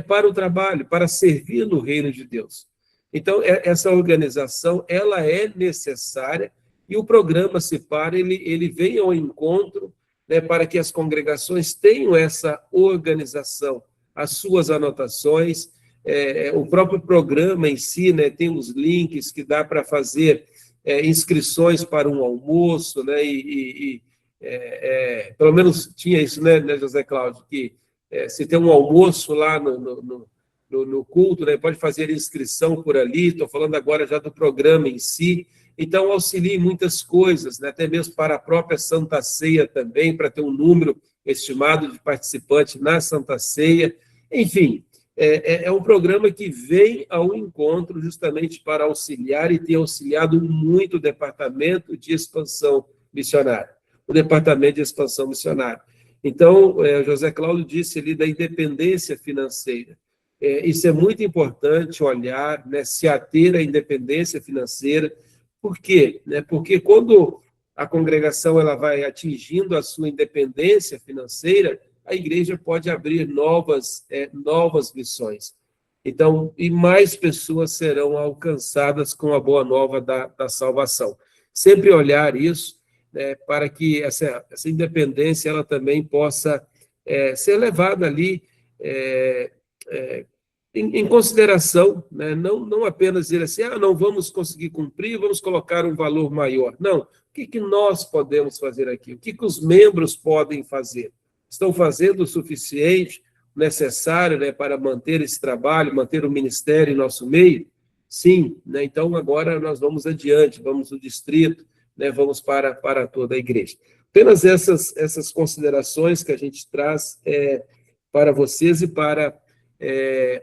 para o trabalho, para servir no reino de Deus. Então, essa organização, ela é necessária, e o programa Cipar, ele vem ao encontro, né, para que as congregações tenham essa organização, as suas anotações, o próprio programa em si, né, tem os links que dá para fazer inscrições para um almoço, né, pelo menos tinha isso, né, José Cláudio, que se tem um almoço lá no culto, né? Pode fazer inscrição por ali, estou falando agora já do programa em si. Então, auxilie em muitas coisas, né? Até mesmo para a própria Santa Ceia também, para ter um número estimado de participantes na Santa Ceia. Enfim, é um programa que vem ao encontro justamente para auxiliar e tem auxiliado muito o Departamento de Expansão Missionária. O Departamento de Expansão Missionária. Então, o José Cláudio disse ali da independência financeira. Isso é muito importante olhar, né, se ater à independência financeira. Por quê? Porque quando a congregação ela vai atingindo a sua independência financeira, a igreja pode abrir novas missões. Então, e mais pessoas serão alcançadas com a boa nova da salvação. Sempre olhar isso, né, para que essa independência ela também possa ser levada ali em consideração, né? Não apenas dizer assim, não vamos conseguir cumprir, vamos colocar um valor maior. Não, o que nós podemos fazer aqui? O que os membros podem fazer? Estão fazendo o suficiente, necessário, né, para manter esse trabalho, manter o ministério em nosso meio? Sim, né? Então agora nós vamos adiante, vamos no distrito, né, vamos para toda a igreja. Apenas essas considerações que a gente traz para vocês e para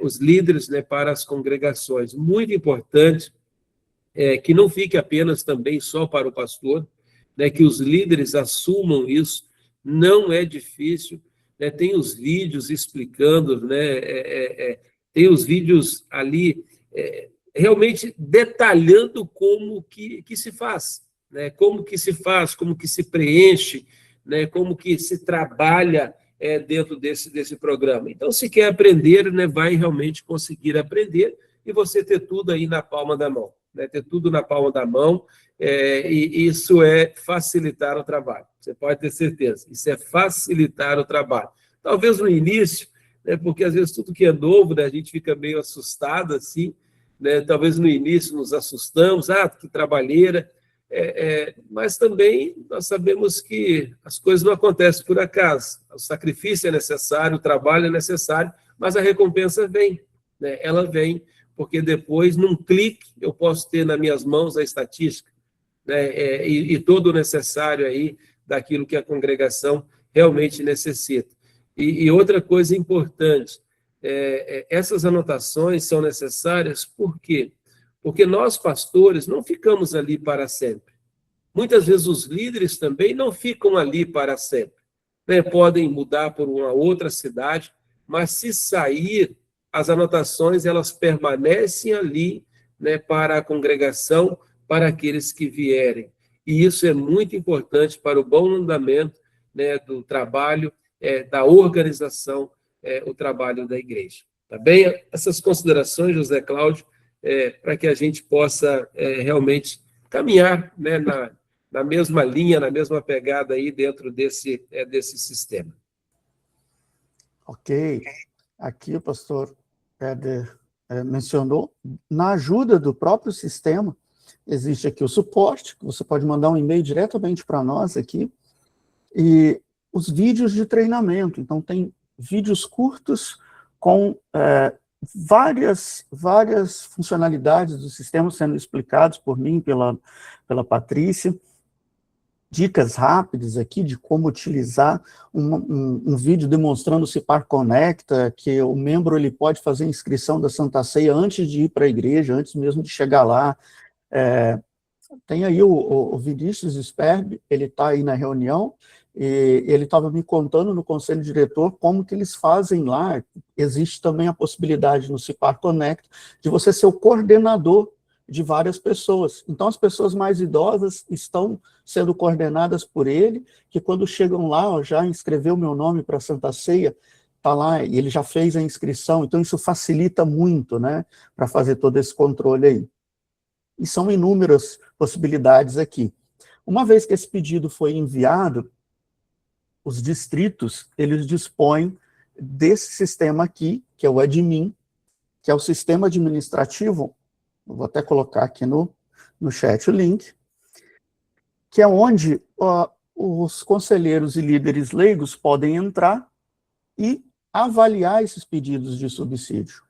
os líderes, né, para as congregações. Muito importante que não fique apenas também só para o pastor, né, que os líderes assumam isso. Não é difícil, né, tem os vídeos explicando, né, tem os vídeos ali realmente detalhando como que se faz, né, como que se faz, como que se preenche, né, como que se trabalha dentro desse programa. Então, se quer aprender, né, vai realmente conseguir aprender e você ter tudo aí na palma da mão, né, ter tudo na palma da mão, e isso é facilitar o trabalho. Você pode ter certeza, isso é facilitar o trabalho. Talvez no início, né, porque às vezes tudo que é novo, né, a gente fica meio assustado assim, né, talvez no início nos assustamos, que trabalheira, mas também nós sabemos que as coisas não acontecem por acaso. O sacrifício é necessário, o trabalho é necessário, mas a recompensa vem, né? Ela vem, porque depois, num clique, eu posso ter nas minhas mãos a estatística, né? E todo o necessário aí daquilo que a congregação realmente necessita. E outra coisa importante, essas anotações são necessárias por quê? Porque nós, pastores, não ficamos ali para sempre. Muitas vezes os líderes também não ficam ali para sempre, né? Podem mudar por uma outra cidade, mas se sair, as anotações elas permanecem ali, né, para a congregação, para aqueles que vierem. E isso é muito importante para o bom andamento, né, do trabalho, da organização, o trabalho da igreja. Tá bem? Essas considerações, José Cláudio, para que a gente possa realmente caminhar, né, na mesma linha, na mesma pegada aí dentro desse sistema. Ok. Aqui o pastor Éder mencionou, na ajuda do próprio sistema, existe aqui o suporte, que você pode mandar um e-mail diretamente para nós aqui, e os vídeos de treinamento. Então, tem vídeos curtos com várias funcionalidades do sistema sendo explicados por mim, pela Patrícia, dicas rápidas aqui de como utilizar um vídeo demonstrando o Cipar Conecta, que o membro ele pode fazer inscrição da Santa Ceia antes de ir para a igreja, antes mesmo de chegar lá. Tem aí o Vinícius Sperb, ele está aí na reunião, e ele estava me contando no conselho diretor como que eles fazem lá. Existe também a possibilidade no Cipar Connect de você ser o coordenador de várias pessoas. Então, as pessoas mais idosas estão sendo coordenadas por ele, que quando chegam lá, já inscreveu meu nome para a Santa Ceia, está lá, e ele já fez a inscrição, então isso facilita muito, né, para fazer todo esse controle aí. E são inúmeras possibilidades aqui. Uma vez que esse pedido foi enviado, os distritos, eles dispõem desse sistema aqui, que é o admin, que é o sistema administrativo. Eu vou até colocar aqui no chat o link, que é onde os conselheiros e líderes leigos podem entrar e avaliar esses pedidos de subsídio.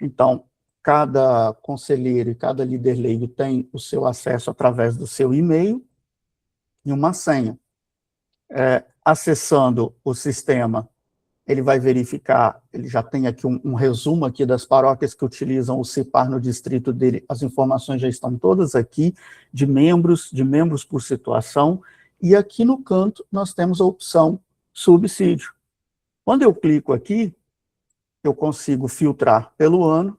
Então, cada conselheiro e cada líder leigo tem o seu acesso através do seu e-mail e uma senha. Acessando o sistema, ele vai verificar, ele já tem aqui um resumo aqui das paróquias que utilizam o CIPAR no distrito dele, as informações já estão todas aqui, de membros por situação, e aqui no canto nós temos a opção subsídio. Quando eu clico aqui, eu consigo filtrar pelo ano,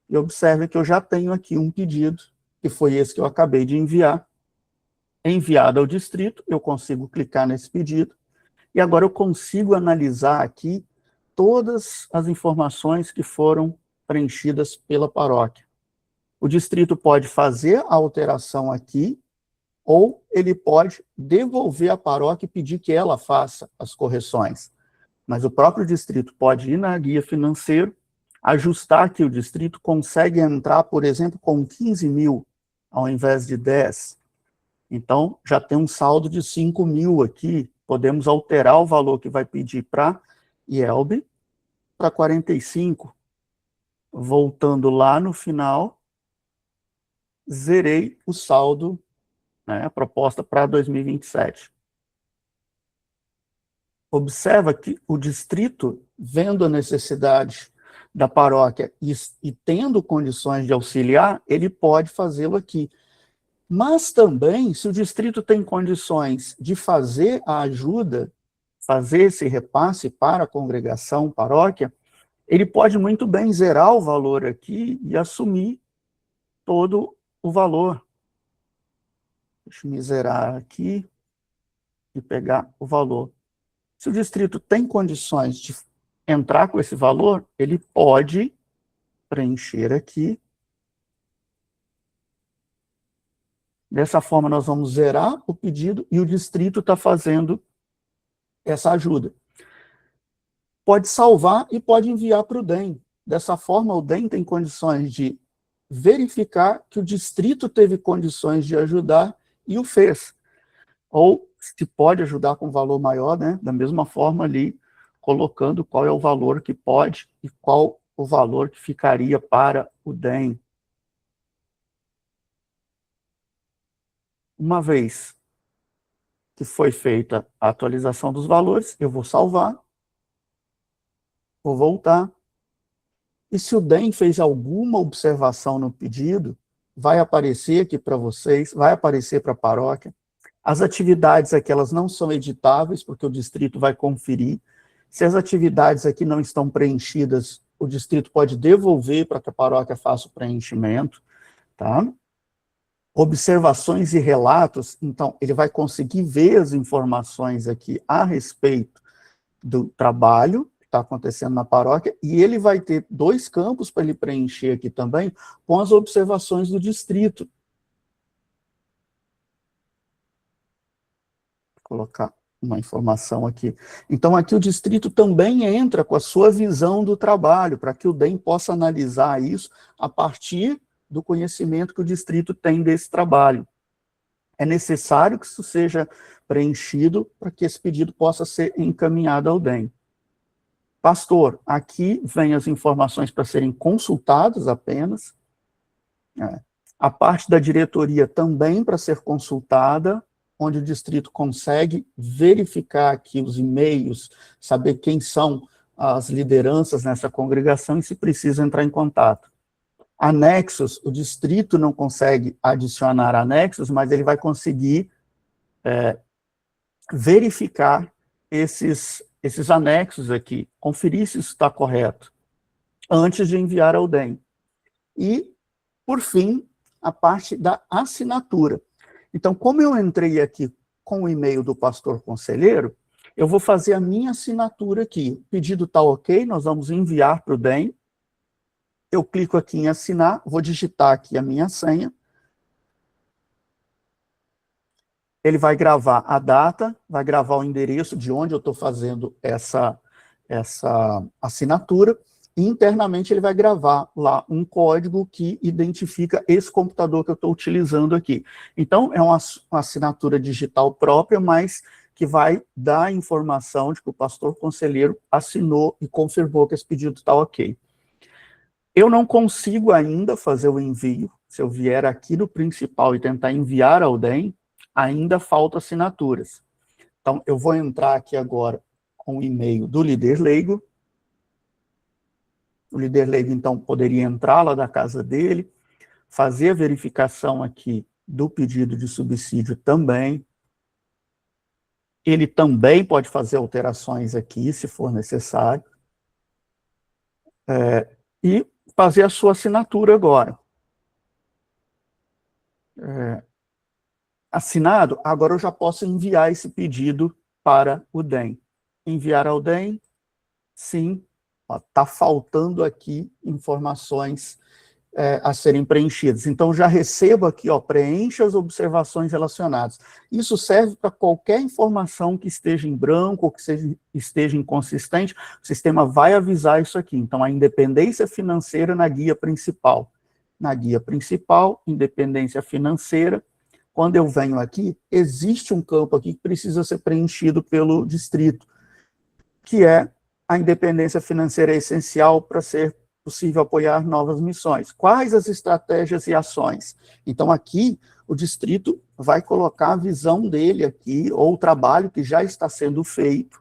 e observe que eu já tenho aqui um pedido, que foi esse que eu acabei de enviar, enviado ao distrito, eu consigo clicar nesse pedido, e agora eu consigo analisar aqui todas as informações que foram preenchidas pela paróquia. O distrito pode fazer a alteração aqui, ou ele pode devolver à paróquia e pedir que ela faça as correções. Mas o próprio distrito pode ir na guia financeira, ajustar que o distrito consegue entrar, por exemplo, com 15 mil, ao invés de 10. Então, já tem um saldo de 5 mil aqui, podemos alterar o valor que vai pedir para IELB, para 45. Voltando lá no final, zerei o saldo, né, a proposta para 2027. Observa que o distrito, vendo a necessidade da paróquia e tendo condições de auxiliar, ele pode fazê-lo aqui. Mas também, se o distrito tem condições de fazer a ajuda, fazer esse repasse para a congregação, paróquia, ele pode muito bem zerar o valor aqui e assumir todo o valor. Deixa eu me zerar aqui e pegar o valor. Se o distrito tem condições de entrar com esse valor, ele pode preencher aqui. Dessa forma, nós vamos zerar o pedido e o distrito está fazendo essa ajuda. Pode salvar e pode enviar para o DEM. Dessa forma, o DEM tem condições de verificar que o distrito teve condições de ajudar e o fez. Ou se pode ajudar com valor maior, né? Da mesma forma ali, colocando qual é o valor que pode e qual o valor que ficaria para o DEM. Uma vez que foi feita a atualização dos valores, eu vou salvar, vou voltar, e se o DEM fez alguma observação no pedido, vai aparecer aqui para vocês, vai aparecer para a paróquia. As atividades aqui, elas não são editáveis, porque o distrito vai conferir. Se as atividades aqui não estão preenchidas, o distrito pode devolver para que a paróquia faça o preenchimento, tá? Observações e relatos, então, ele vai conseguir ver as informações aqui a respeito do trabalho que está acontecendo na paróquia, e ele vai ter 2 campos para ele preencher aqui também, com as observações do distrito. Vou colocar uma informação aqui. Então, aqui o distrito também entra com a sua visão do trabalho, para que o DEM possa analisar isso a partir do conhecimento que o distrito tem desse trabalho. É necessário que isso seja preenchido para que esse pedido possa ser encaminhado ao DEM. Pastor, aqui vem as informações para serem consultadas apenas. A parte da diretoria também para ser consultada, onde o distrito consegue verificar aqui os e-mails, saber quem são as lideranças nessa congregação e se precisa entrar em contato. Anexos, o distrito não consegue adicionar anexos, mas ele vai conseguir verificar esses anexos aqui, conferir se isso está correto, antes de enviar ao DEM. E, por fim, a parte da assinatura. Então, como eu entrei aqui com o e-mail do pastor conselheiro, eu vou fazer a minha assinatura aqui. O pedido está ok, nós vamos enviar para o DEM. Eu clico aqui em assinar, vou digitar aqui a minha senha. Ele vai gravar a data, vai gravar o endereço de onde eu estou fazendo essa assinatura, e internamente ele vai gravar lá um código que identifica esse computador que eu estou utilizando aqui. Então, é uma assinatura digital própria, mas que vai dar a informação de que o pastor conselheiro assinou e confirmou que esse pedido está ok. Eu não consigo ainda fazer o envio. Se eu vier aqui no principal e tentar enviar ao DEM, ainda falta assinaturas. Então, eu vou entrar aqui agora com o e-mail do líder leigo. O líder leigo, então, poderia entrar lá da casa dele, fazer a verificação aqui do pedido de subsídio também. Ele também pode fazer alterações aqui, se for necessário. E fazer a sua assinatura agora. Assinado, agora eu já posso enviar esse pedido para o DEM. Enviar ao DEM, sim, está faltando aqui informações a serem preenchidas. Então, já recebo aqui, preencha as observações relacionadas. Isso serve para qualquer informação que esteja em branco ou que esteja inconsistente, o sistema vai avisar isso aqui. Então, a independência financeira na guia principal. Na guia principal, independência financeira, quando eu venho aqui, existe um campo aqui que precisa ser preenchido pelo distrito, que é a independência financeira é essencial para ser possível apoiar novas missões. Quais as estratégias e ações? Então, aqui, o distrito vai colocar a visão dele aqui, ou o trabalho que já está sendo feito,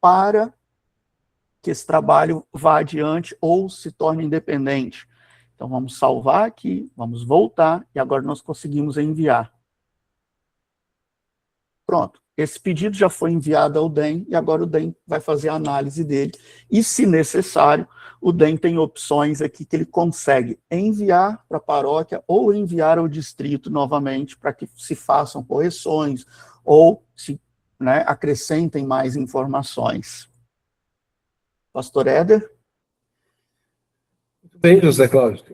para que esse trabalho vá adiante ou se torne independente. Então, vamos salvar aqui, vamos voltar, e agora nós conseguimos enviar. Pronto, esse pedido já foi enviado ao DEM, e agora o DEM vai fazer a análise dele, e se necessário, o DEM tem opções aqui que ele consegue enviar para a paróquia ou enviar ao distrito novamente para que se façam correções ou se acrescentem mais informações. Pastor Éder? Muito bem, José Cláudio.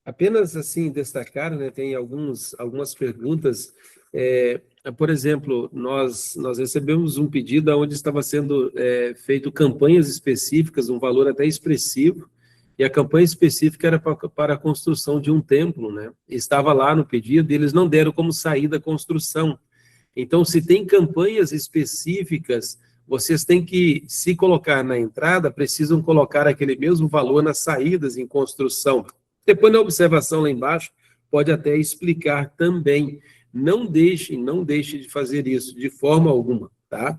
Apenas assim destacar, tem algumas perguntas. Por exemplo, nós recebemos um pedido onde estava sendo feito campanhas específicas, um valor até expressivo, e a campanha específica era para a construção de um templo, Estava lá no pedido, e eles não deram como saída a construção. Então, se tem campanhas específicas, vocês têm que, se colocar na entrada, precisam colocar aquele mesmo valor nas saídas em construção. Depois, na observação lá embaixo, pode até explicar também. Não deixe de fazer isso, de forma alguma, tá?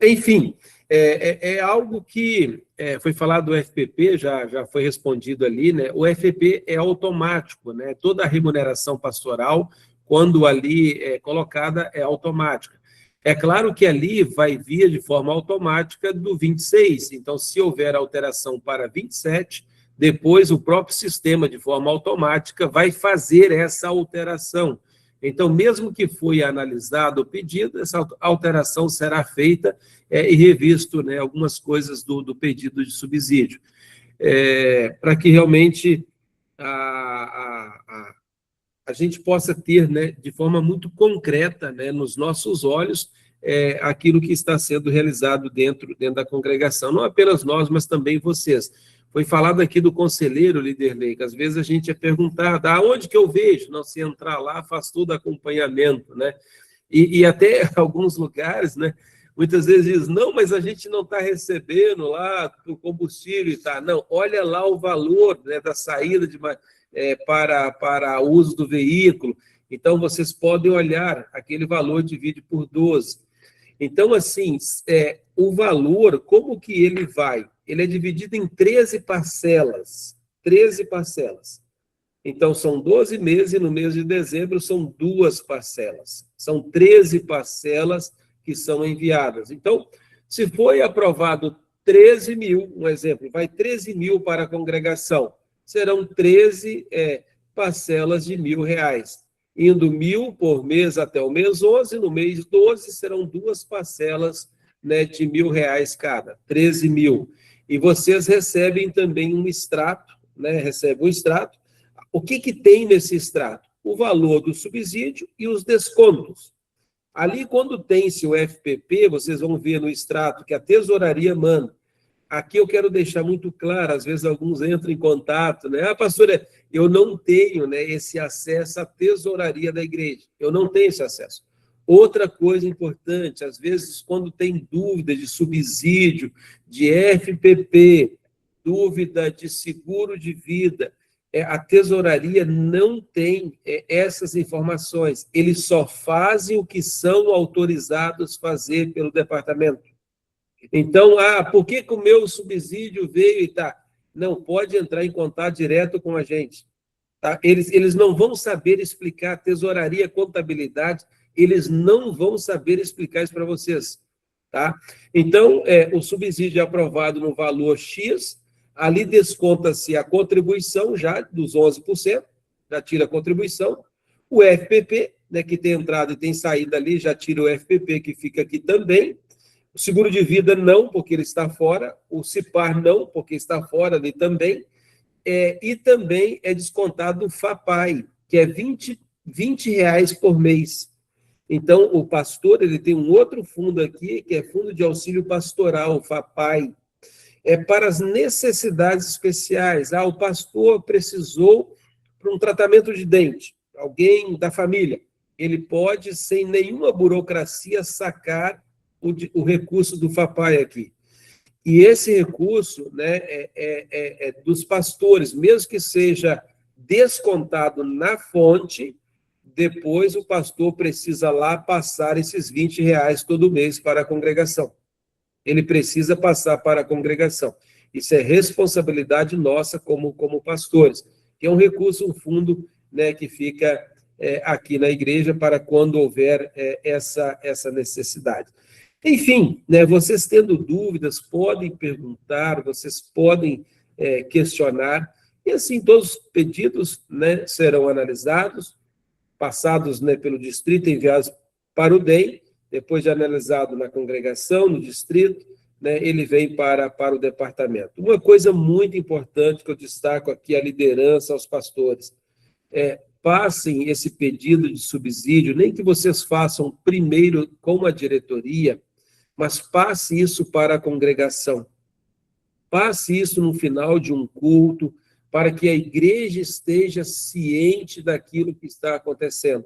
Enfim, é algo que foi falado do FPP, já foi respondido ali, O FPP é automático, Toda a remuneração pastoral, quando ali é colocada, é automática. É claro que ali vai vir de forma automática do 26, então, se houver alteração para 27, depois o próprio sistema, de forma automática, vai fazer essa alteração. Então, mesmo que foi analisado o pedido, essa alteração será feita e revisto algumas coisas do pedido de subsídio, para que realmente a gente possa ter, de forma muito concreta, nos nossos olhos, aquilo que está sendo realizado dentro da congregação. Não apenas nós, mas também vocês. Foi falado aqui do conselheiro, líder leigo. Às vezes a gente é perguntado, aonde que eu vejo? Não, se entrar lá, faz todo acompanhamento, E até alguns lugares, muitas vezes diz, não, mas a gente não está recebendo lá o combustível e tá. Não, olha lá o valor da saída para o uso do veículo. Então, vocês podem olhar, aquele valor divide por 12. Então, assim, o valor, como que ele vai? Ele é dividido em 13 parcelas. 13 parcelas. Então, são 12 meses, e no mês de dezembro são 2 parcelas. São 13 parcelas que são enviadas. Então, se foi aprovado 13 mil, um exemplo, vai 13 mil para a congregação, serão 13 parcelas de R$1.000, indo 1.000 por mês até o mês 11, no mês 12 serão 2 parcelas de R$1.000 cada, 13 mil. E vocês recebem também um extrato, recebem um extrato. O que tem nesse extrato? O valor do subsídio e os descontos. Ali, quando tem-se o FPP, vocês vão ver no extrato que a tesouraria manda. Aqui eu quero deixar muito claro, às vezes alguns entram em contato, pastora, eu não tenho esse acesso à tesouraria da igreja, eu não tenho esse acesso. Outra coisa importante, às vezes, quando tem dúvida de subsídio, de FPP, dúvida de seguro de vida, a tesouraria não tem essas informações. Eles só fazem o que são autorizados a fazer pelo departamento. Então, por que o meu subsídio veio e tá? Não, pode entrar em contato direto com a gente. Tá? Eles não vão saber explicar tesouraria, contabilidade, eles não vão saber explicar isso para vocês. Tá? Então, o subsídio é aprovado no valor X, ali desconta-se a contribuição já dos 11%, já tira a contribuição, o FPP, né, que tem entrada e tem saída ali, já tira o FPP, que fica aqui também, o seguro de vida não, porque ele está fora, o CIPAR não, porque está fora ali também, e também é descontado o FAPAI, que é R$ 20 por mês. Então, o pastor ele tem um outro fundo aqui, que é Fundo de Auxílio Pastoral, o FAPAI, para as necessidades especiais. O pastor precisou para um tratamento de dente, alguém da família, ele pode, sem nenhuma burocracia, sacar o recurso do FAPAI aqui. E esse recurso, né, é dos pastores, mesmo que seja descontado na fonte, depois o pastor precisa lá passar esses R$ 20 todo mês para a congregação. Ele precisa passar para a congregação. Isso é responsabilidade nossa como pastores, que é um recurso, um fundo, né, que fica aqui na igreja para quando houver essa necessidade. Enfim, né, vocês tendo dúvidas, podem perguntar, vocês podem questionar, e assim todos os pedidos, né, serão analisados, passados, né, pelo distrito, enviados para o DEM, depois de analisado na congregação, no distrito, né, ele vem para o departamento. Uma coisa muito importante que eu destaco aqui, a liderança aos pastores, passem esse pedido de subsídio, nem que vocês façam primeiro com a diretoria, mas passe isso para a congregação. Passe isso no final de um culto, para que a igreja esteja ciente daquilo que está acontecendo.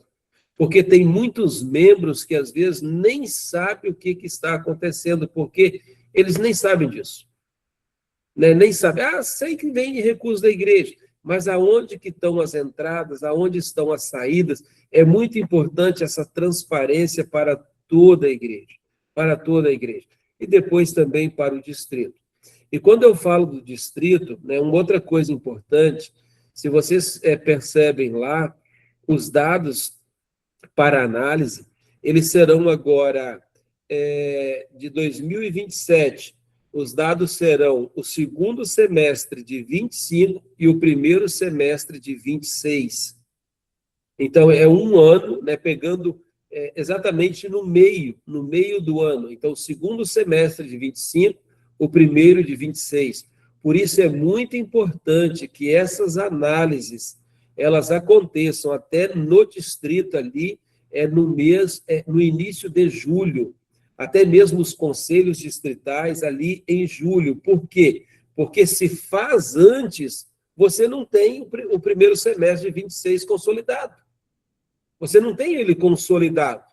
Porque tem muitos membros que, às vezes, nem sabem o que está acontecendo, porque eles nem sabem disso. Né? Nem sabem. Sei que vem recurso da igreja, mas aonde que estão as entradas, aonde estão as saídas, é muito importante essa transparência para toda a igreja. Para toda a igreja. E depois também para o distrito. E quando eu falo do distrito, né, uma outra coisa importante, se vocês percebem lá, os dados para análise, eles serão agora de 2027, os dados serão o segundo semestre de 25 e o primeiro semestre de 26. Então, é um ano, né, pegando exatamente no meio do ano. Então, o segundo semestre de 25, o primeiro de 26. Por isso é muito importante que essas análises, elas aconteçam até no distrito ali, no início de julho, até mesmo os conselhos distritais ali em julho. Por quê? Porque se faz antes, você não tem o primeiro semestre de 26 consolidado. Você não tem ele consolidado.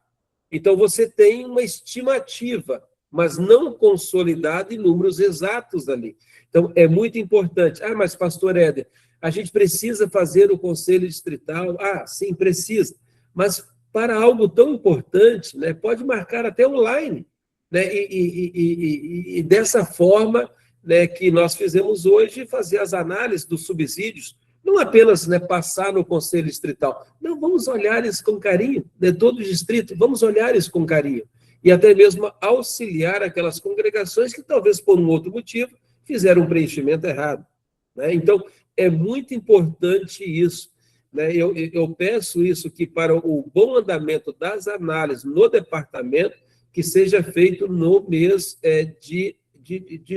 Então, você tem uma estimativa, mas não consolidada em números exatos ali. Então, é muito importante. Mas, pastor Éder, a gente precisa fazer o conselho distrital? Sim, precisa. Mas, para algo tão importante, né, pode marcar até online. Né, e dessa forma, né, que nós fizemos hoje, fazer as análises dos subsídios, não apenas, né, passar no conselho distrital. Não, vamos olhar isso com carinho, né, todo o distrito, vamos olhar isso com carinho. E até mesmo auxiliar aquelas congregações que talvez por um outro motivo fizeram um preenchimento errado. Né? Então, é muito importante isso. Né? Eu peço isso que para o bom andamento das análises no departamento, que seja feito no mês de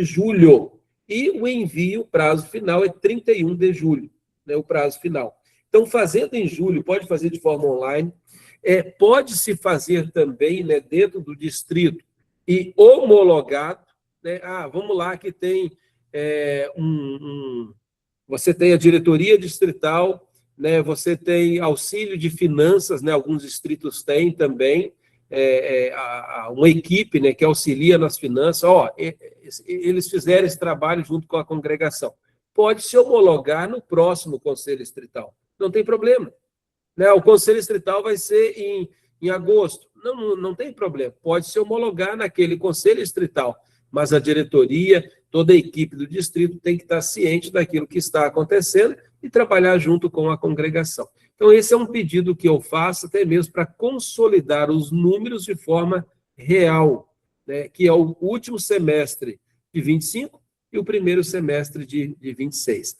julho. E o envio, o prazo final é 31 de julho, né, o prazo final. Então, fazendo em julho, pode fazer de forma online, pode-se fazer também, né, dentro do distrito e homologado, né, vamos lá que tem você tem a diretoria distrital, né, você tem auxílio de finanças, né, alguns distritos têm também, uma equipe, né, que auxilia nas finanças, eles fizeram esse trabalho junto com a congregação. Pode se homologar no próximo Conselho Distrital, não tem problema. Né? O Conselho Distrital vai ser em agosto, não tem problema, pode se homologar naquele Conselho Distrital, mas a diretoria, toda a equipe do distrito tem que estar ciente daquilo que está acontecendo e trabalhar junto com a congregação. Então, esse é um pedido que eu faço até mesmo para consolidar os números de forma real, né, que é o último semestre de 25 e o primeiro semestre de 26.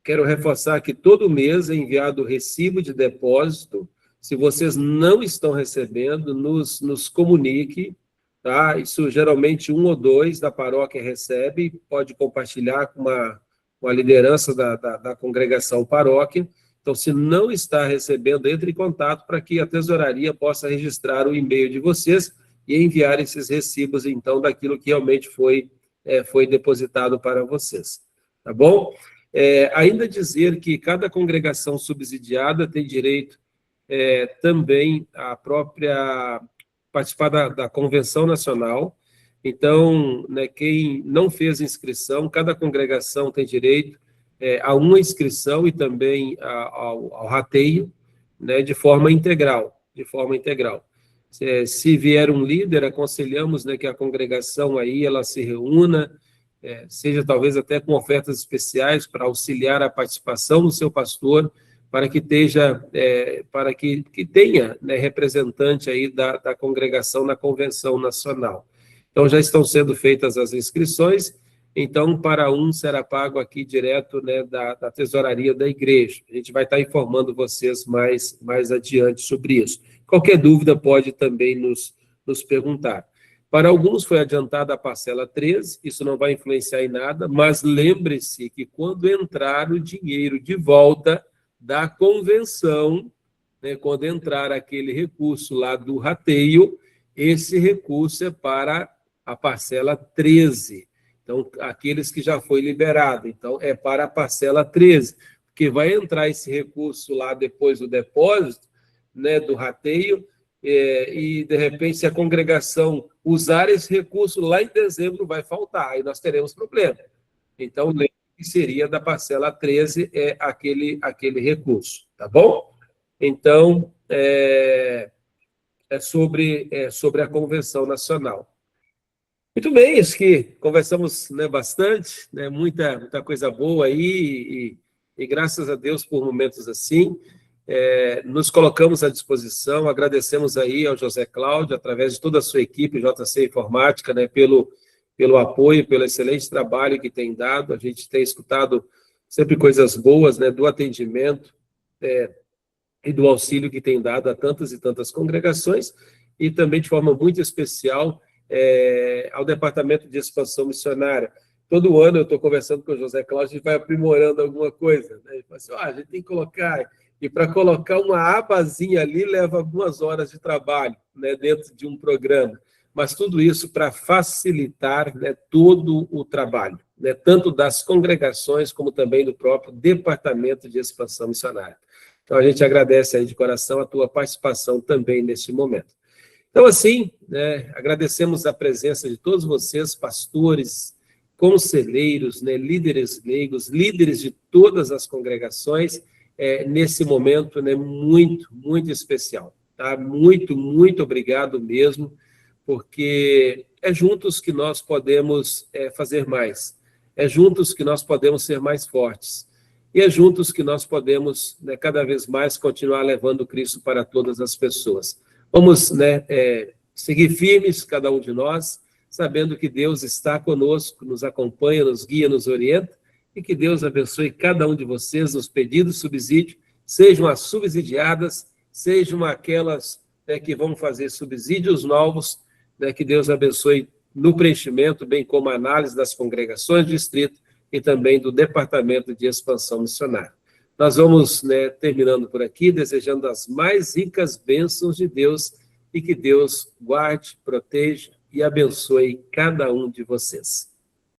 Quero reforçar que todo mês é enviado o recibo de depósito. Se vocês não estão recebendo, nos comunique, tá? Isso geralmente 1 ou 2 da paróquia recebe, pode compartilhar com a liderança da congregação paróquia. Então, se não está recebendo, entre em contato para que a tesouraria possa registrar o e-mail de vocês e enviar esses recibos, então, daquilo que realmente foi depositado para vocês. Tá bom? Ainda dizer que cada congregação subsidiada tem direito também a própria participar da Convenção Nacional. Então, né, quem não fez inscrição, cada congregação tem direito a uma inscrição e também ao rateio, né, de forma integral. Se vier um líder, aconselhamos, né, que a congregação aí ela se reúna, seja talvez até com ofertas especiais para auxiliar a participação do seu pastor, para que tenha, né, representante aí da congregação na Convenção Nacional. Então, já estão sendo feitas as inscrições, então, para um será pago aqui direto, né, da tesouraria da igreja. A gente vai estar informando vocês mais adiante sobre isso. Qualquer dúvida pode também nos perguntar. Para alguns foi adiantada a parcela 13, isso não vai influenciar em nada, mas lembre-se que quando entrar o dinheiro de volta da convenção, né, quando entrar aquele recurso lá do rateio, esse recurso é para a parcela 13. Então, aqueles que já foi liberado, então é para a parcela 13, porque vai entrar esse recurso lá depois do depósito, né, do rateio, e de repente se a congregação usar esse recurso lá em dezembro vai faltar, aí nós teremos problema. Então, lembre que seria da parcela 13 aquele recurso, tá bom? Então, sobre a Convenção Nacional. Muito bem, acho que conversamos, né, bastante, né, muita coisa boa aí, e graças a Deus por momentos assim, nos colocamos à disposição, agradecemos aí ao José Cláudio, através de toda a sua equipe, JC Informática, né, pelo apoio, pelo excelente trabalho que tem dado. A gente tem escutado sempre coisas boas, né, do atendimento e do auxílio que tem dado a tantas e tantas congregações, e também de forma muito especial ao Departamento de Expansão Missionária. Todo ano eu estou conversando com o José Cláudio, a gente vai aprimorando alguma coisa, né? Ele fala assim, a gente tem que colocar, e para colocar uma abazinha ali leva algumas horas de trabalho, né, dentro de um programa, mas tudo isso para facilitar, né, todo o trabalho, né, tanto das congregações como também do próprio Departamento de Expansão Missionária. Então, a gente agradece aí de coração a tua participação também neste momento. Então, assim, né, agradecemos a presença de todos vocês, pastores, conselheiros, né, líderes leigos, líderes de todas as congregações, nesse momento, né, muito, muito especial. Tá? Muito, muito obrigado mesmo, porque é juntos que nós podemos fazer mais, é juntos que nós podemos ser mais fortes, e é juntos que nós podemos, né, cada vez mais continuar levando Cristo para todas as pessoas. Vamos, né, seguir firmes, cada um de nós, sabendo que Deus está conosco, nos acompanha, nos guia, nos orienta, e que Deus abençoe cada um de vocês nos pedidos de subsídio, sejam as subsidiadas, sejam aquelas, né, que vão fazer subsídios novos, né, que Deus abençoe no preenchimento, bem como a análise das congregações do distrito e também do Departamento de Expansão Missionária. Nós vamos, né, terminando por aqui, desejando as mais ricas bênçãos de Deus e que Deus guarde, proteja e abençoe cada um de vocês.